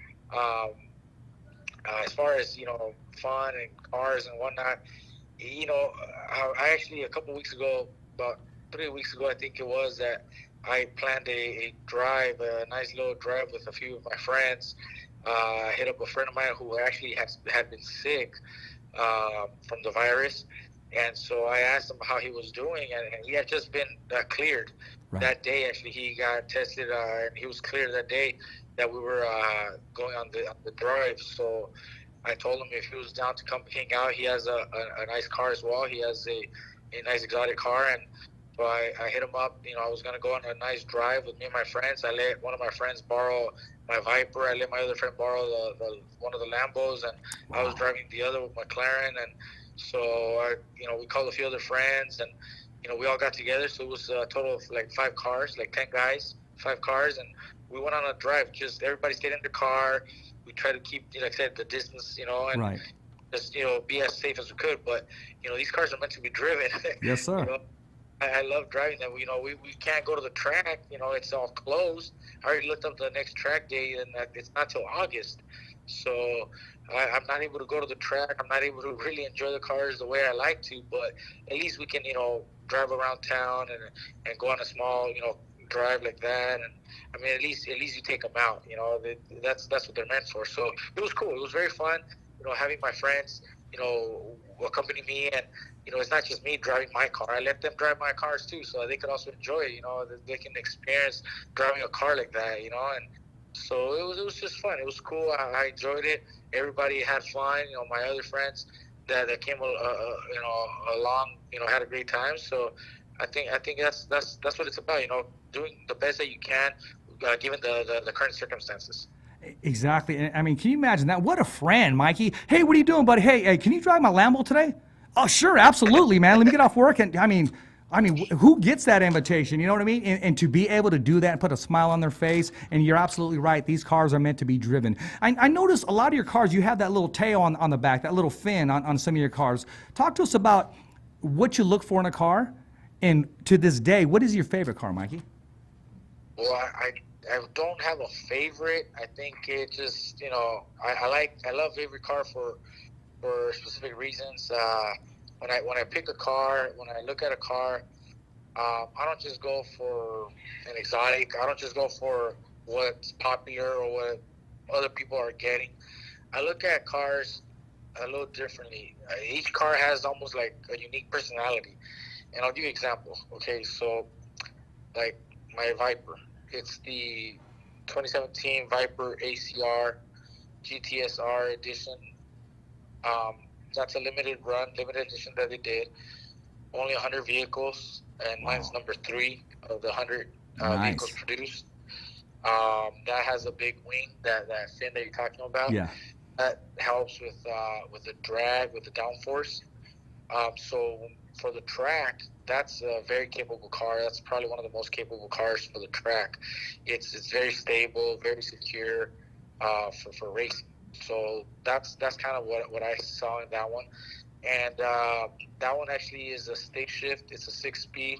As far as, you know, fun and cars and whatnot, you know, I actually, a couple weeks ago, about 3 weeks ago, I think it was, that I planned a drive, a nice little drive with a few of my friends. I hit up a friend of mine who actually had been sick from the virus, and so I asked him how he was doing, and he had just been cleared that day. Actually, he got tested, and he was cleared that day that we were going on the drive. So I told him if he was down to come hang out. He has a nice car as well. He has a nice exotic car, and so I hit him up. You know, I was going to go on a nice drive with me and my friends. I let one of my friends borrow my Viper. I let my other friend borrow one of the Lambos, and I was driving the other with McLaren. And so, you know, we called a few other friends, and, you know, we all got together. So it was a total of like 5 cars, like 10 guys, 5 cars. And we went on a drive. Just everybody stayed in the car. We tried to keep, like I said, the distance, you know, and just, you know, be as safe as we could. But, you know, these cars are meant to be driven. Yes, sir. You know? I love driving them. You know, we can't go to the track. You know, it's all closed. I already looked up the next track day, and it's not till August. So I'm not able to go to the track. I'm not able to really enjoy the cars the way I like to. But at least we can, you know, drive around town and go on a small, you know, drive like that. And I mean, at least you take them out. You know, that's what they're meant for. So it was cool. It was very fun. having my friends, accompany me, and it's not just me driving my car. I let them drive my cars too, so they could also enjoy it. They can experience driving a car like that. And so it was just fun. It was cool. I enjoyed it. Everybody had fun. My other friends that came along, had a great time. So I think that's what it's about. Doing the best that you can, given the current circumstances. Exactly. I mean, can you imagine that? What a friend, Mikey. Hey, what are you doing, buddy? Hey, can you drive my Lambo today? Oh, sure, absolutely, man. Let me get off work. And I mean, who gets that invitation? You know what I mean? And to be able to do that and put a smile on their face, and you're absolutely right. These cars are meant to be driven. I notice a lot of your cars, you have that little tail on the back, that little fin on some of your cars. Talk to us about what you look for in a car. And to this day, what is your favorite car, Mikey? Well, I don't have a favorite. I think it just, I love every car for specific reasons. When I pick a car, when I look at a car, I don't just go for an exotic. I don't just go for what's popular or what other people are getting. I look at cars a little differently. Each car has almost like a unique personality. And I'll give you an example. Okay, so like my Viper. It's the 2017 Viper ACR GTSR edition. That's a limited edition that they did. Only 100 vehicles, and mine's number 3 of the 100 vehicles produced. That has a big wing, that fin that you're talking about. Yeah. That helps with the drag, with the downforce. So for the track, that's a very capable car. That's probably one of the most capable cars for the track. It's very stable, very secure for racing. So that's kind of what I saw in that one. And that one actually is a stick shift. It's a 6-speed.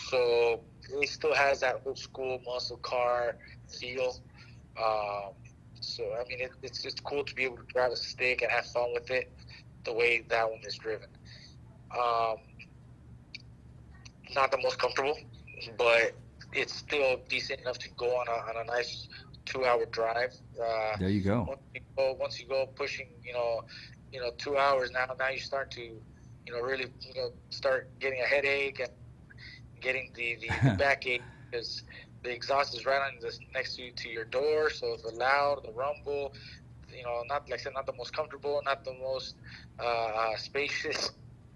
So it still has that old school muscle car feel. So, I mean, it's just cool to be able to drive a stick and have fun with it the way that one is driven. Not the most comfortable, but it's still decent enough to go on a nice 2-hour drive. There you go. Once you go pushing, 2 hours now you start to, really, start getting a headache and getting the backache, because the exhaust is right on next to your door, so the loud, the rumble, not like I said, not the most comfortable, not the most spacious.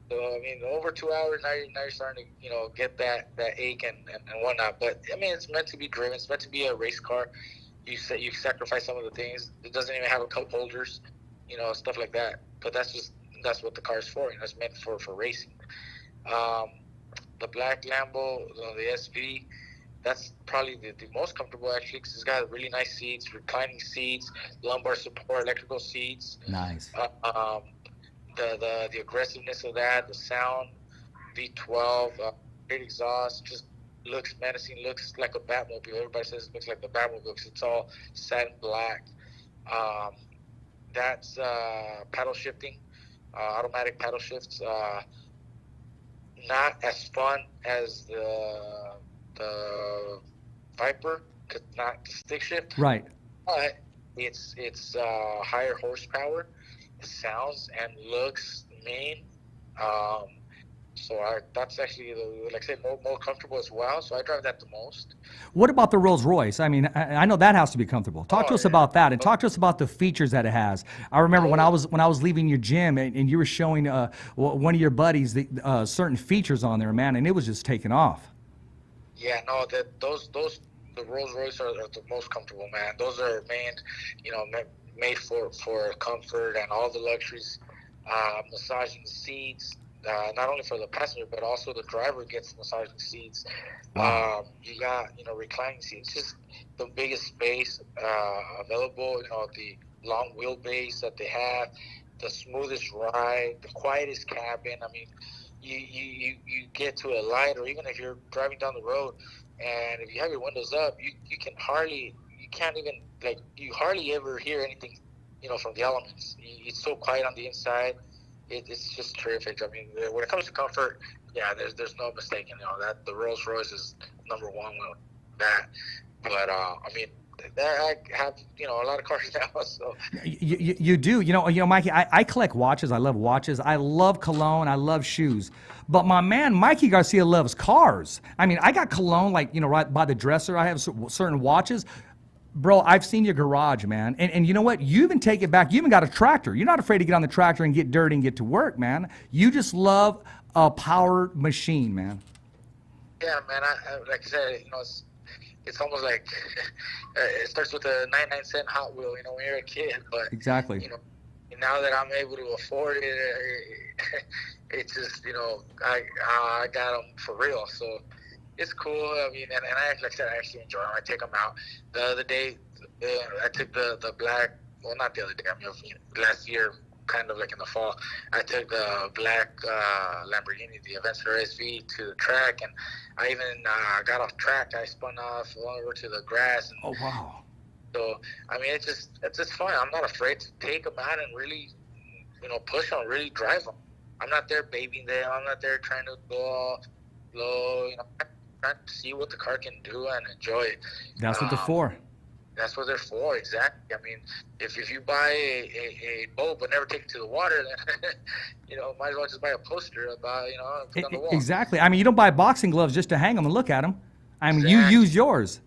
So I mean, over 2 hours now you're starting to get that ache and whatnot. But I mean, it's meant to be driven. It's meant to be a race car. You sacrifice some of the things. It doesn't even have a cup holders, stuff like that. But that's what the car is for. It's meant for racing. The black Lambo, the SV, that's probably the most comfortable actually, because it's got really nice seats, reclining seats, lumbar support, electrical seats. Nice. The aggressiveness of that, the sound, V12, great exhaust, just looks menacing, looks like a Batmobile. Everybody says it looks like the Batmobile because it's all satin black. That's paddle shifting, automatic paddle shifts. Not as fun as the Viper, cause not the stick shift. Right. But it's higher horsepower. It sounds and looks mean. So that's actually, like I said, more comfortable as well. So I drive that the most. What about the Rolls Royce? I mean, I know that has to be comfortable. Talk to us about that, and talk to us about the features that it has. I remember when I was leaving your gym, and you were showing one of your buddies the certain features on there, man, and it was just taking off. Yeah, no, the Rolls Royce are the most comfortable, man. Those are made for comfort and all the luxuries, massaging seats, not only for the passenger, but also the driver gets massaging seats. Wow. You got, reclining seats, just the biggest space available, the long wheelbase that they have, the smoothest ride, the quietest cabin. I mean, you get to a light, or even if you're driving down the road, and if you have your windows up, you hardly ever hear anything, from the elements. It's so quiet on the inside. It's just terrific. I mean, when it comes to comfort, yeah, there's no mistaking, that the Rolls Royce is number one with that. But I mean, I have, you know, a lot of cars now. So You do. You know, Mikey, I collect watches. I love watches. I love cologne. I love shoes. But my man, Mikey Garcia, loves cars. I mean, I got cologne, like, you know, right by the dresser. I have certain watches. Bro, I've seen your garage, man. And you know what? You even take it back. You even got a tractor. You're not afraid to get on the tractor and get dirty and get to work, man. You just love a powered machine, man. yeah, man. I like I said, you know, it's almost like it starts with a 99-cent Hot Wheel, you know, when you're a kid. But Exactly. you know, now that I'm able to afford it, it's just, you know, I got them for real. So it's cool. I mean, and like I said, I actually enjoy them. I take them out. The other day, I took the black. Well, not the other day. I mean, last year, kind of like in the fall, I took the black Lamborghini, the Aventador SV, to the track, and I even got off track. I spun off over to the grass. And, Oh, wow. so I mean, it's just fun. I'm not afraid to take them out and really, you know, push them, really drive them. I'm not there babying them. I'm not there trying to go all low. You know, I'm trying to see what the car can do and enjoy it. That's what they're for. That's what they're for, exactly. I mean, if you buy a boat but never take it to the water, then, you know, might as well just buy a poster about, you know, put on the wall. Exactly. I mean, you don't buy boxing gloves just to hang them and look at them. I mean, Exactly. you use yours.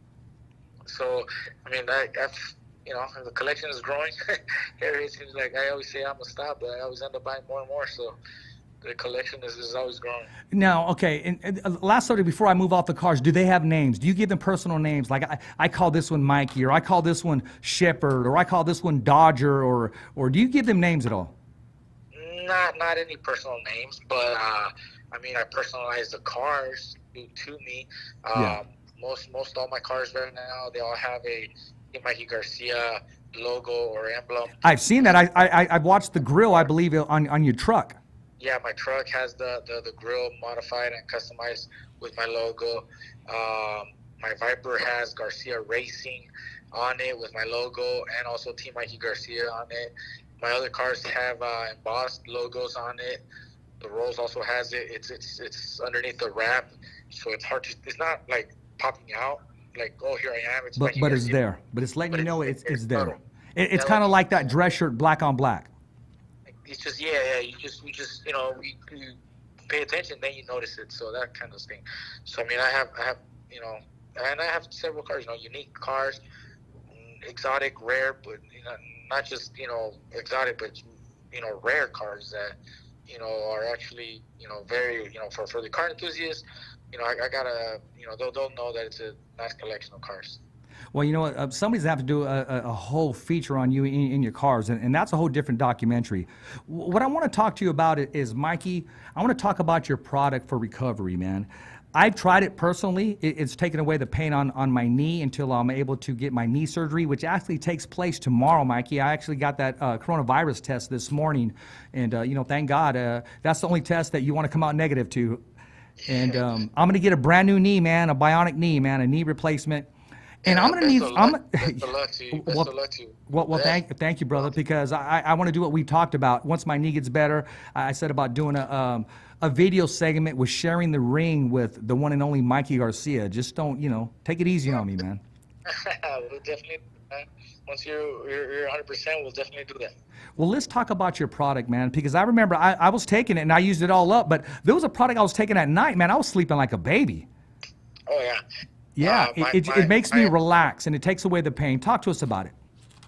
So, I mean, I've, you know, the collection is growing. It seems like I always say I'm going to stop, but I always end up buying more and more. So the collection is always growing. Now, okay, and last subject before I move off the cars, do they have names? Do you give them personal names? Like I call this one Mikey, or I call this one Shepherd, or I call this one Dodger, or do you give them names at all? Not any personal names, but I mean, I personalize the cars to me. Yeah. Most all my cars right now, they all have a Mikey Garcia logo or emblem. I've seen that. I've watched the grill, I believe, on your truck. Yeah, my truck has the grill modified and customized with my logo. My Viper has Garcia Racing on it with my logo, and also Team Mikey Garcia on it. My other cars have embossed logos on it. The Rolls also has it. It's underneath the wrap, so it's hard to. It's not like popping out. Like, oh, here I am. It's Mikey But it's Garcia. there. But it's letting you know it's there. subtle. It's Yeah, kind of like that dress shirt, black on black. It's just you just you know, you pay attention, then you notice it. So that kind of thing. So I mean, I have you know, and I have several cars, you know, unique cars, exotic, rare, but you know, not just, you know, exotic, but you know, rare cars that, you know, are actually, you know, very, you know, for the car enthusiasts, you know, I gotta, you know, they'll know that it's a nice collection of cars. Well, you know what? Somebody's going to have to do a whole feature on you in your cars, and that's a whole different documentary. What I want to talk to you about is, Mikey, I want to talk about your product for recovery, man. I've tried it personally. It's taken away the pain on my knee until I'm able to get my knee surgery, which actually takes place tomorrow, Mikey. I actually got that coronavirus test this morning, and, you know, thank God. That's the only test that you want to come out negative to. And I'm going to get a brand new knee, man, a bionic knee, man, a knee replacement. And I'm gonna need. Best of luck to you. Best of luck to you. Well, thank you, brother, because I want to do what we talked about. Once my knee gets better, I said about doing a video segment with sharing the ring with the one and only Mikey Garcia. Just don't, you know, take it easy on me, man. We'll definitely. Once you're 100%, we'll definitely do that. Well, let's talk about your product, man, because I remember I was taking it and I used it all up, but there was a product I was taking at night, man. I was sleeping like a baby. Oh yeah. Yeah, it makes me relax and it takes away the pain. Talk to us about it.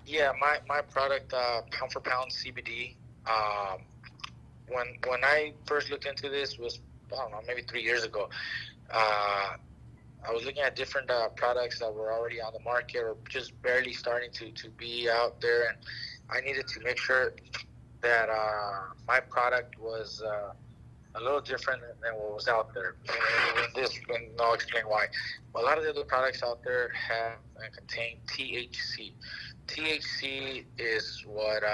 Yeah, my product, pound for pound CBD. When I first looked into this was, I don't know, maybe 3 years ago. I was looking at different products that were already on the market or just barely starting to be out there, and I needed to make sure that my product was a little different than what was out there. And I'll explain why. A lot of the other products out there have and contain THC. THC is what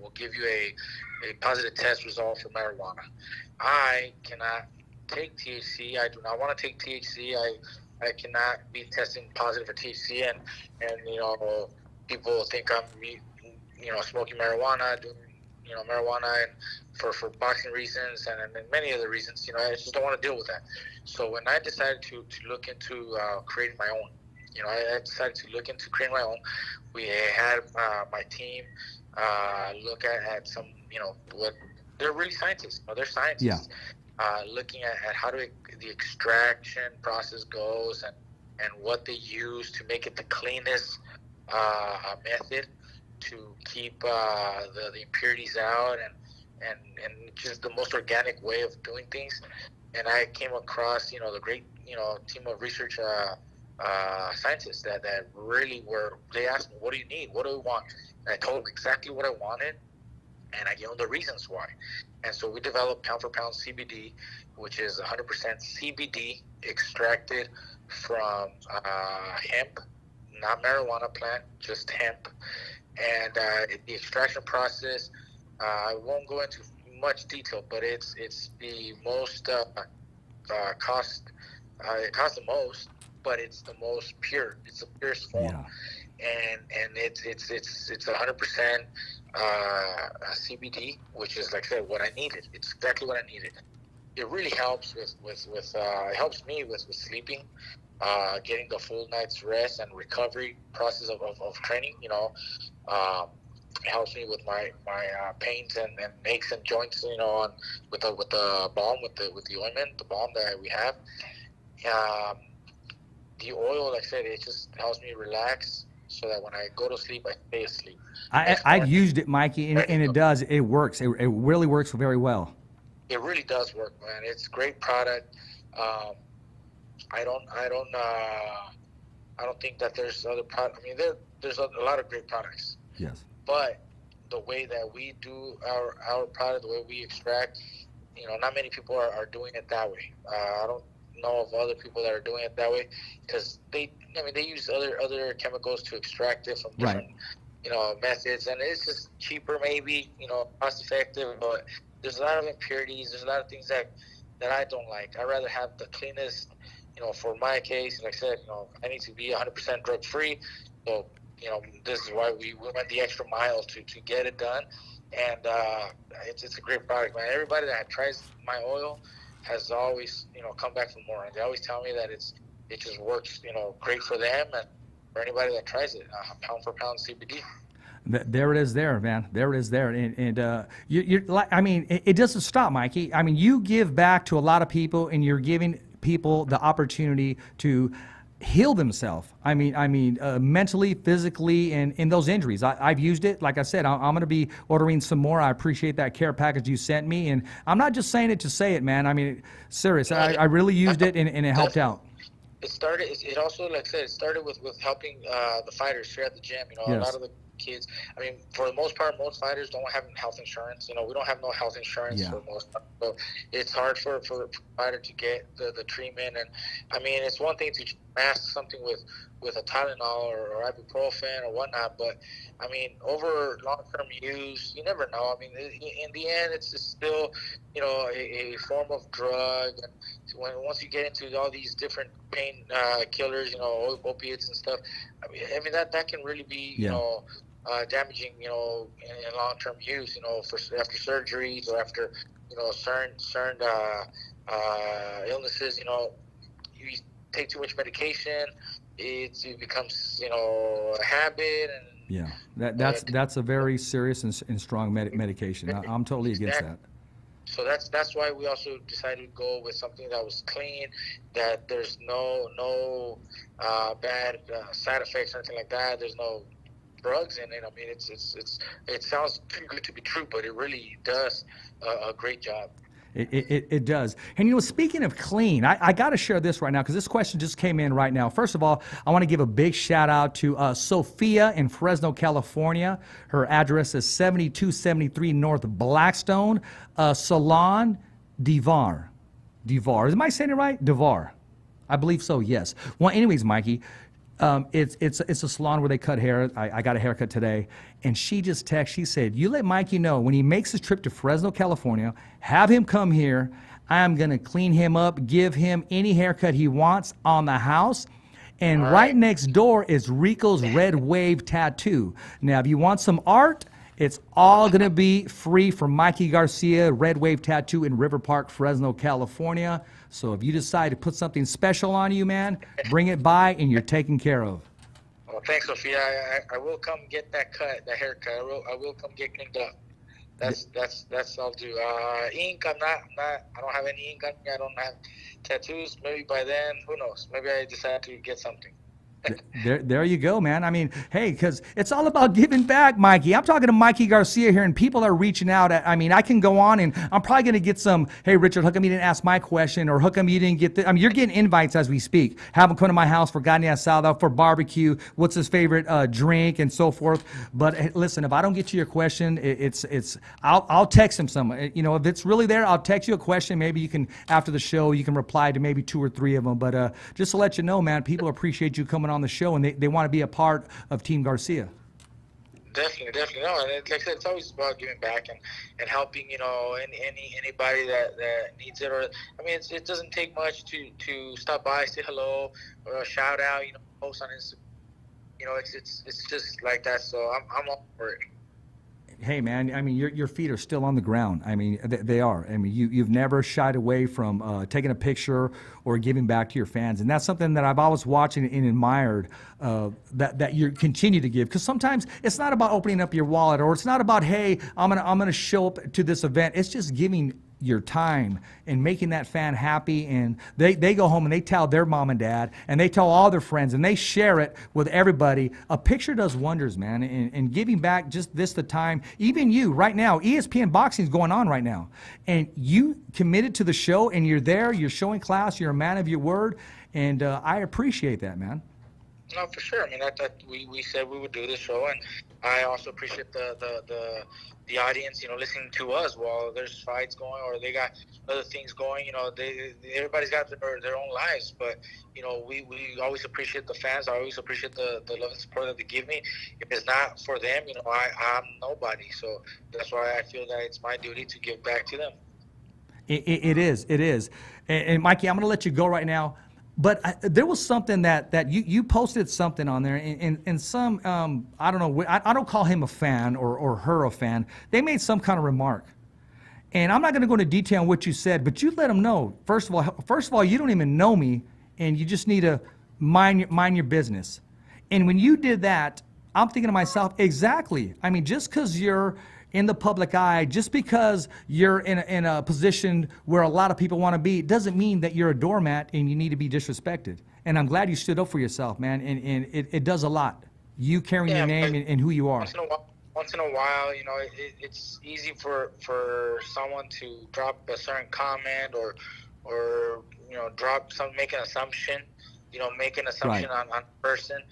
will give you a positive test result for marijuana. I cannot take THC. I do not want to take THC. I cannot be testing positive for THC, and you know, people think I'm, you know, smoking marijuana, doing, you know, marijuana and for boxing reasons and many other reasons. You know, I just don't want to deal with that. So when I decided to look into creating my own, I decided to look into creating my own. We had my team look at some, what they're really scientists. They're scientists. Yeah. Looking at how the extraction process goes and what they use to make it the cleanest method to keep the impurities out and just the most organic way of doing things. And I came across, the great, team of research scientists that really they asked me, what do you need? What do you want? And I told them exactly what I wanted, and I gave them the reasons why. And so we developed pound for pound CBD, which is 100% CBD extracted from hemp, not marijuana plant, just hemp. And the extraction process, I won't go into much detail, but it's the most cost. It costs the most, but it's the most pure. It's the purest form. Yeah. And it's 100% CBD, which is, like I said, what I needed. It's exactly what I needed. It really helps with it helps me with sleeping, getting the full night's rest and recovery process of training. It helps me with my pains and aches and joints. With the balm, with the ointment, the balm that we have. The oil, like I said, it just helps me relax so that when I go to sleep, I stay asleep. I've used it, Mikey, and it does. It works. It really works very well. It really does work, man. It's a great product. I don't think that there's other product. I mean, there's a lot of great products. Yes. But the way that we do our product, the way we extract, not many people are doing it that way. I don't know of other people that are doing it that way because they use other chemicals to extract it from different methods, and it's just cheaper, maybe cost effective, but there's a lot of impurities. There's a lot of things that I don't like. I'd rather have the cleanest. For my case, like I said, I need to be 100% drug free. So this is why we went the extra mile to get it done, and it's a great product, man. Everybody that tries my oil has always, come back for more. And they always tell me that it just works, great for them and for anybody that tries it. Pound for pound CBD. There it is, there, man. There it is, there, and you're like, I mean, it doesn't stop, Mikey. I mean, you give back to a lot of people, and you're giving people the opportunity to heal themselves. I mean, mentally, physically, and in those injuries. I've used it. Like I said, I'm going to be ordering some more. I appreciate that care package you sent me, and I'm not just saying it to say it, man. I mean, serious. I really used it, and it helped out. It also, like I said, it started with helping the fighters here at the gym. Yes. A lot of the kids, I mean, for the most part, most fighters don't have health insurance. We don't have no health insurance for most part. So it's hard for a fighter to get the treatment. And I mean, it's one thing to mask something with a Tylenol or ibuprofen or whatnot, but I mean, over long-term use, you never know. I mean, in the end, it's just still, a form of drug. And once you get into all these different pain killers, opiates and stuff, I mean that can really be, damaging, in long-term use, after surgeries or after, certain illnesses, you take too much medication, it becomes, a habit. And that's a very serious and strong medication. I'm totally against that. So that's why we also decided to go with something that was clean, that there's no bad side effects or anything like that. There's no drugs in it. I mean, it sounds too good to be true, but it really does a great job. It does. And speaking of clean, I got to share this right now because this question just came in right now. First of all, I want to give a big shout out to Sophia in Fresno, California. Her address is 7273 North Blackstone, Salon Divar. Am I saying it right? Divar. I believe so, yes. Well, anyways, Mikey, it's a salon where they cut hair. I got a haircut today, and she just texted. She said, "You let Mikey know when he makes his trip to Fresno, California, have him come here. I'm gonna clean him up, give him any haircut he wants on the house." And right next door is Rico's Red Wave Tattoo. Now, if you want some art It's all going to be free from Mikey Garcia, Red Wave Tattoo in River Park, Fresno, California. So if you decide to put something special on you, man, bring it by and you're taken care of. Well, thanks, Sophia. I will come get that haircut. I will come get cleaned up. That's I'll do. Ink, I don't have any ink on me. I don't have tattoos. Maybe by then, who knows? Maybe I decide to get something. There you go, man. I mean, hey, because it's all about giving back, Mikey. I'm talking to Mikey Garcia here, and people are reaching out. I mean, I can go on, and I'm probably going to get some, hey, Richard, how come you didn't ask my question? Or how come you didn't get this? I mean, you're getting invites as we speak. Have him come to my house for carne asada, for barbecue, what's his favorite drink, and so forth. But hey, listen, if I don't get you your question, I'll text him some. You know, if it's really there, I'll text you a question. Maybe you can, after the show, you can reply to maybe 2 or 3 of them. But just to let you know, man, people appreciate you coming on the show, and they want to be a part of Team Garcia. Definitely. No, and like I said, it's always about giving back and helping, you know, anybody that needs it. Or I mean, it doesn't take much to stop by, say hello, or a shout out, you know, post on Instagram. You know, it's just like that. So I'm all for it. Hey, man, I mean, your feet are still on the ground. I mean, they are. I mean, you've never shied away from taking a picture or giving back to your fans. And that's something that I've always watched and admired, that you continue to give. Because sometimes it's not about opening up your wallet, or it's not about, hey, I'm gonna show up to this event. It's just giving your time and making that fan happy, and they go home and they tell their mom and dad, and they tell all their friends, and they share it with everybody. A picture does wonders, man, and giving back just the time. Even you right now, ESPN Boxing is going on right now, and you committed to the show, and you're there, you're showing class, you're a man of your word, and I appreciate that, man. No, for sure. I mean, that we said we would do this show, and I also appreciate the audience, you know, listening to us while there's fights going or they got other things going. You know, everybody's got their own lives, but you know, we always appreciate the fans. I always appreciate the love and support that they give me. If it's not for them, you know, I'm nobody. So that's why I feel that it's my duty to give back to them. It is. And Mikey, I'm going to let you go right now. But there was something that you posted something on there, and some, I don't know, I don't call him a fan or her a fan. They made some kind of remark. And I'm not going to go into detail on what you said, but you let them know, first of all, you don't even know me, and you just need to mind your business. And when you did that, I'm thinking to myself, exactly. I mean, just because you're in the public eye, just because you're in a position where a lot of people want to be, doesn't mean that you're a doormat and you need to be disrespected. And I'm glad you stood up for yourself, man, and it does a lot. You carrying your name and who you are. Once in a while, you know, it's easy for someone to drop a certain comment or you know, make an assumption, you know, make an assumption right. on a person.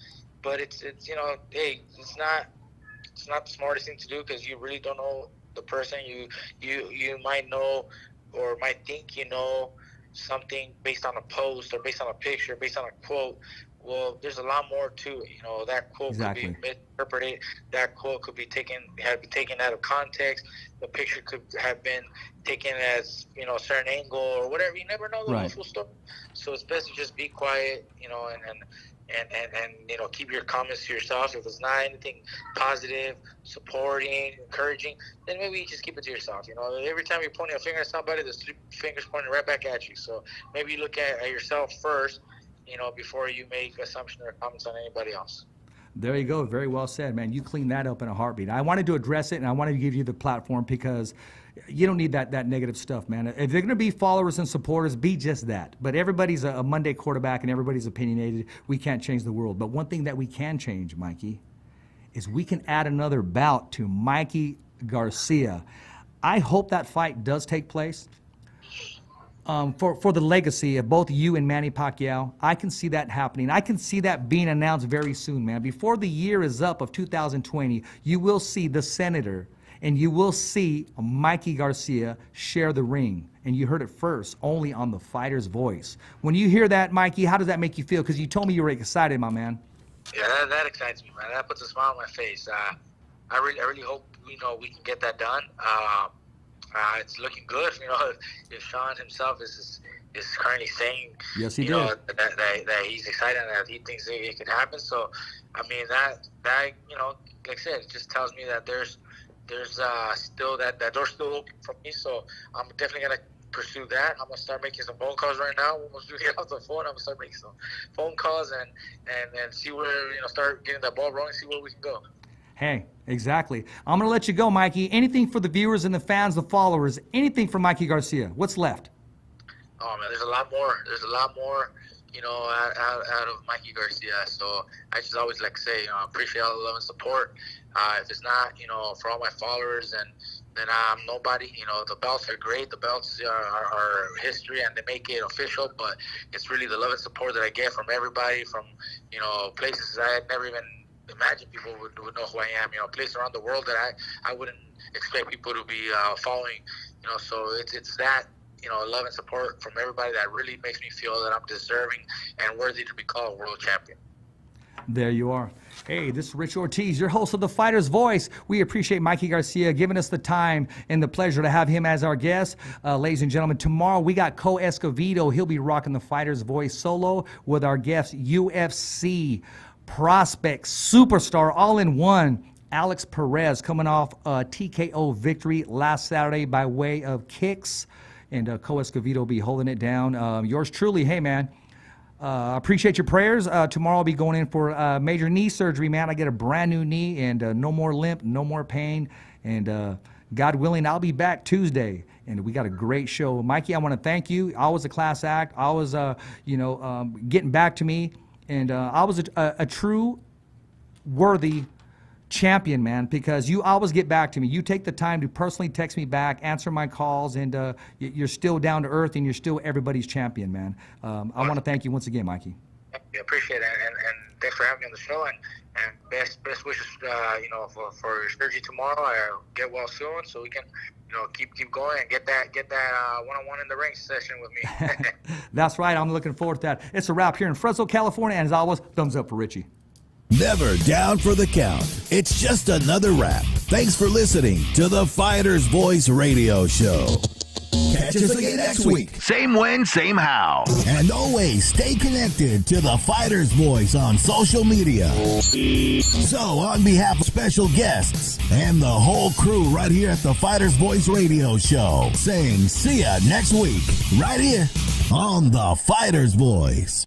But it's you know, hey, it's not the smartest thing to do, because you really don't know the person. You might know or might think you know something based on a post or based on a picture, based on a quote. Well, there's a lot more to it. You know, that quote exactly. could be misinterpreted. That quote could be taken out of context. The picture could have been taken as, you know, a certain angle or whatever. You never know the right. full story. So it's best to just be quiet, you know, and you know, keep your comments to yourself. If it's not anything positive, supporting, encouraging, then maybe you just keep it to yourself. You know, every time you're pointing a finger at somebody, there's 3 fingers pointing right back at you. So maybe you look at yourself first, you know, before you make assumptions or comments on anybody else. There you go. Very well said, man. You cleaned that up in a heartbeat. I wanted to address it, and I wanted to give you the platform because you don't need that negative stuff, man. If they're going to be followers and supporters, be just that. But everybody's a Monday quarterback, and everybody's opinionated. We can't change the world. But one thing that we can change, Mikey, is we can add another bout to Mikey Garcia. I hope that fight does take place. For the legacy of both you and Manny Pacquiao, I can see that happening. I can see that being announced very soon, man. Before the year is up of 2020, you will see the Senator and you will see Mikey Garcia share the ring. And you heard it first, only on the Fighter's Voice. When you hear that, Mikey, how does that make you feel? Because you told me you were excited, my man. Yeah, that excites me, man. That puts a smile on my face. I really hope, you know, we can get that done. It's looking good. You know, if Sean himself is currently saying, yes, he you did. know, that he's excited and that he thinks it could happen. So, I mean, that you know, like I said, it just tells me that there's there's still that door's still open for me. So I'm definitely gonna pursue that. I'm gonna start making some phone calls right now. Once we get off the phone, I'm gonna start making some phone calls and see where, start getting that ball rolling, see where we can go. Hey, exactly. I'm going to let you go, Mikey. Anything for the viewers and the fans, the followers, anything for Mikey Garcia? What's left? Oh, man, there's a lot more. Out of Mikey Garcia. So I just always like to say, appreciate all the love and support. If it's not, for all my followers, then I'm nobody. The belts are great. The belts are history, and they make it official. But it's really the love and support that I get from everybody, from, places I had never even imagined people would know who I am. Places around the world that I wouldn't expect people to be following. So it's that. Love and support from everybody that really makes me feel that I'm deserving and worthy to be called world champion. There you are. Hey, this is Rich Ortiz, your host of The Fighter's Voice. We appreciate Mikey Garcia giving us the time and the pleasure to have him as our guest. Ladies and gentlemen, tomorrow we got Escovedo. He'll be rocking The Fighter's Voice solo with our guest, UFC prospect, superstar, all-in-one, Alex Perez, coming off a TKO victory last Saturday by way of kicks. And Escovedo will be holding it down. Yours truly, hey, man, appreciate your prayers. Tomorrow I'll be going in for major knee surgery, man. I get a brand new knee and no more limp, no more pain. And God willing, I'll be back Tuesday. And we got a great show. Mikey, I want to thank you. Always a class act. Always, getting back to me. And I was a true worthy champion, man, because you always get back to me. You take the time to personally text me back, answer my calls, and you're still down to earth, and you're still everybody's champion, man. I want to thank you once again, Mikey. I appreciate it, and thanks for having me on the show, and best wishes, for your surgery tomorrow. Get well soon, so we can, keep going and get that one-on-one in the ring session with me. That's right. I'm looking forward to that. It's a wrap here in Fresno, California, and as always, thumbs up for Richie. Never down for the count. It's just another wrap. Thanks for listening to the Fighter's Voice Radio Show. Catch us again next week. Same when, same how. And always stay connected to the Fighter's Voice on social media. So, on behalf of special guests and the whole crew right here at the Fighter's Voice Radio Show, saying see ya next week, right here on the Fighter's Voice.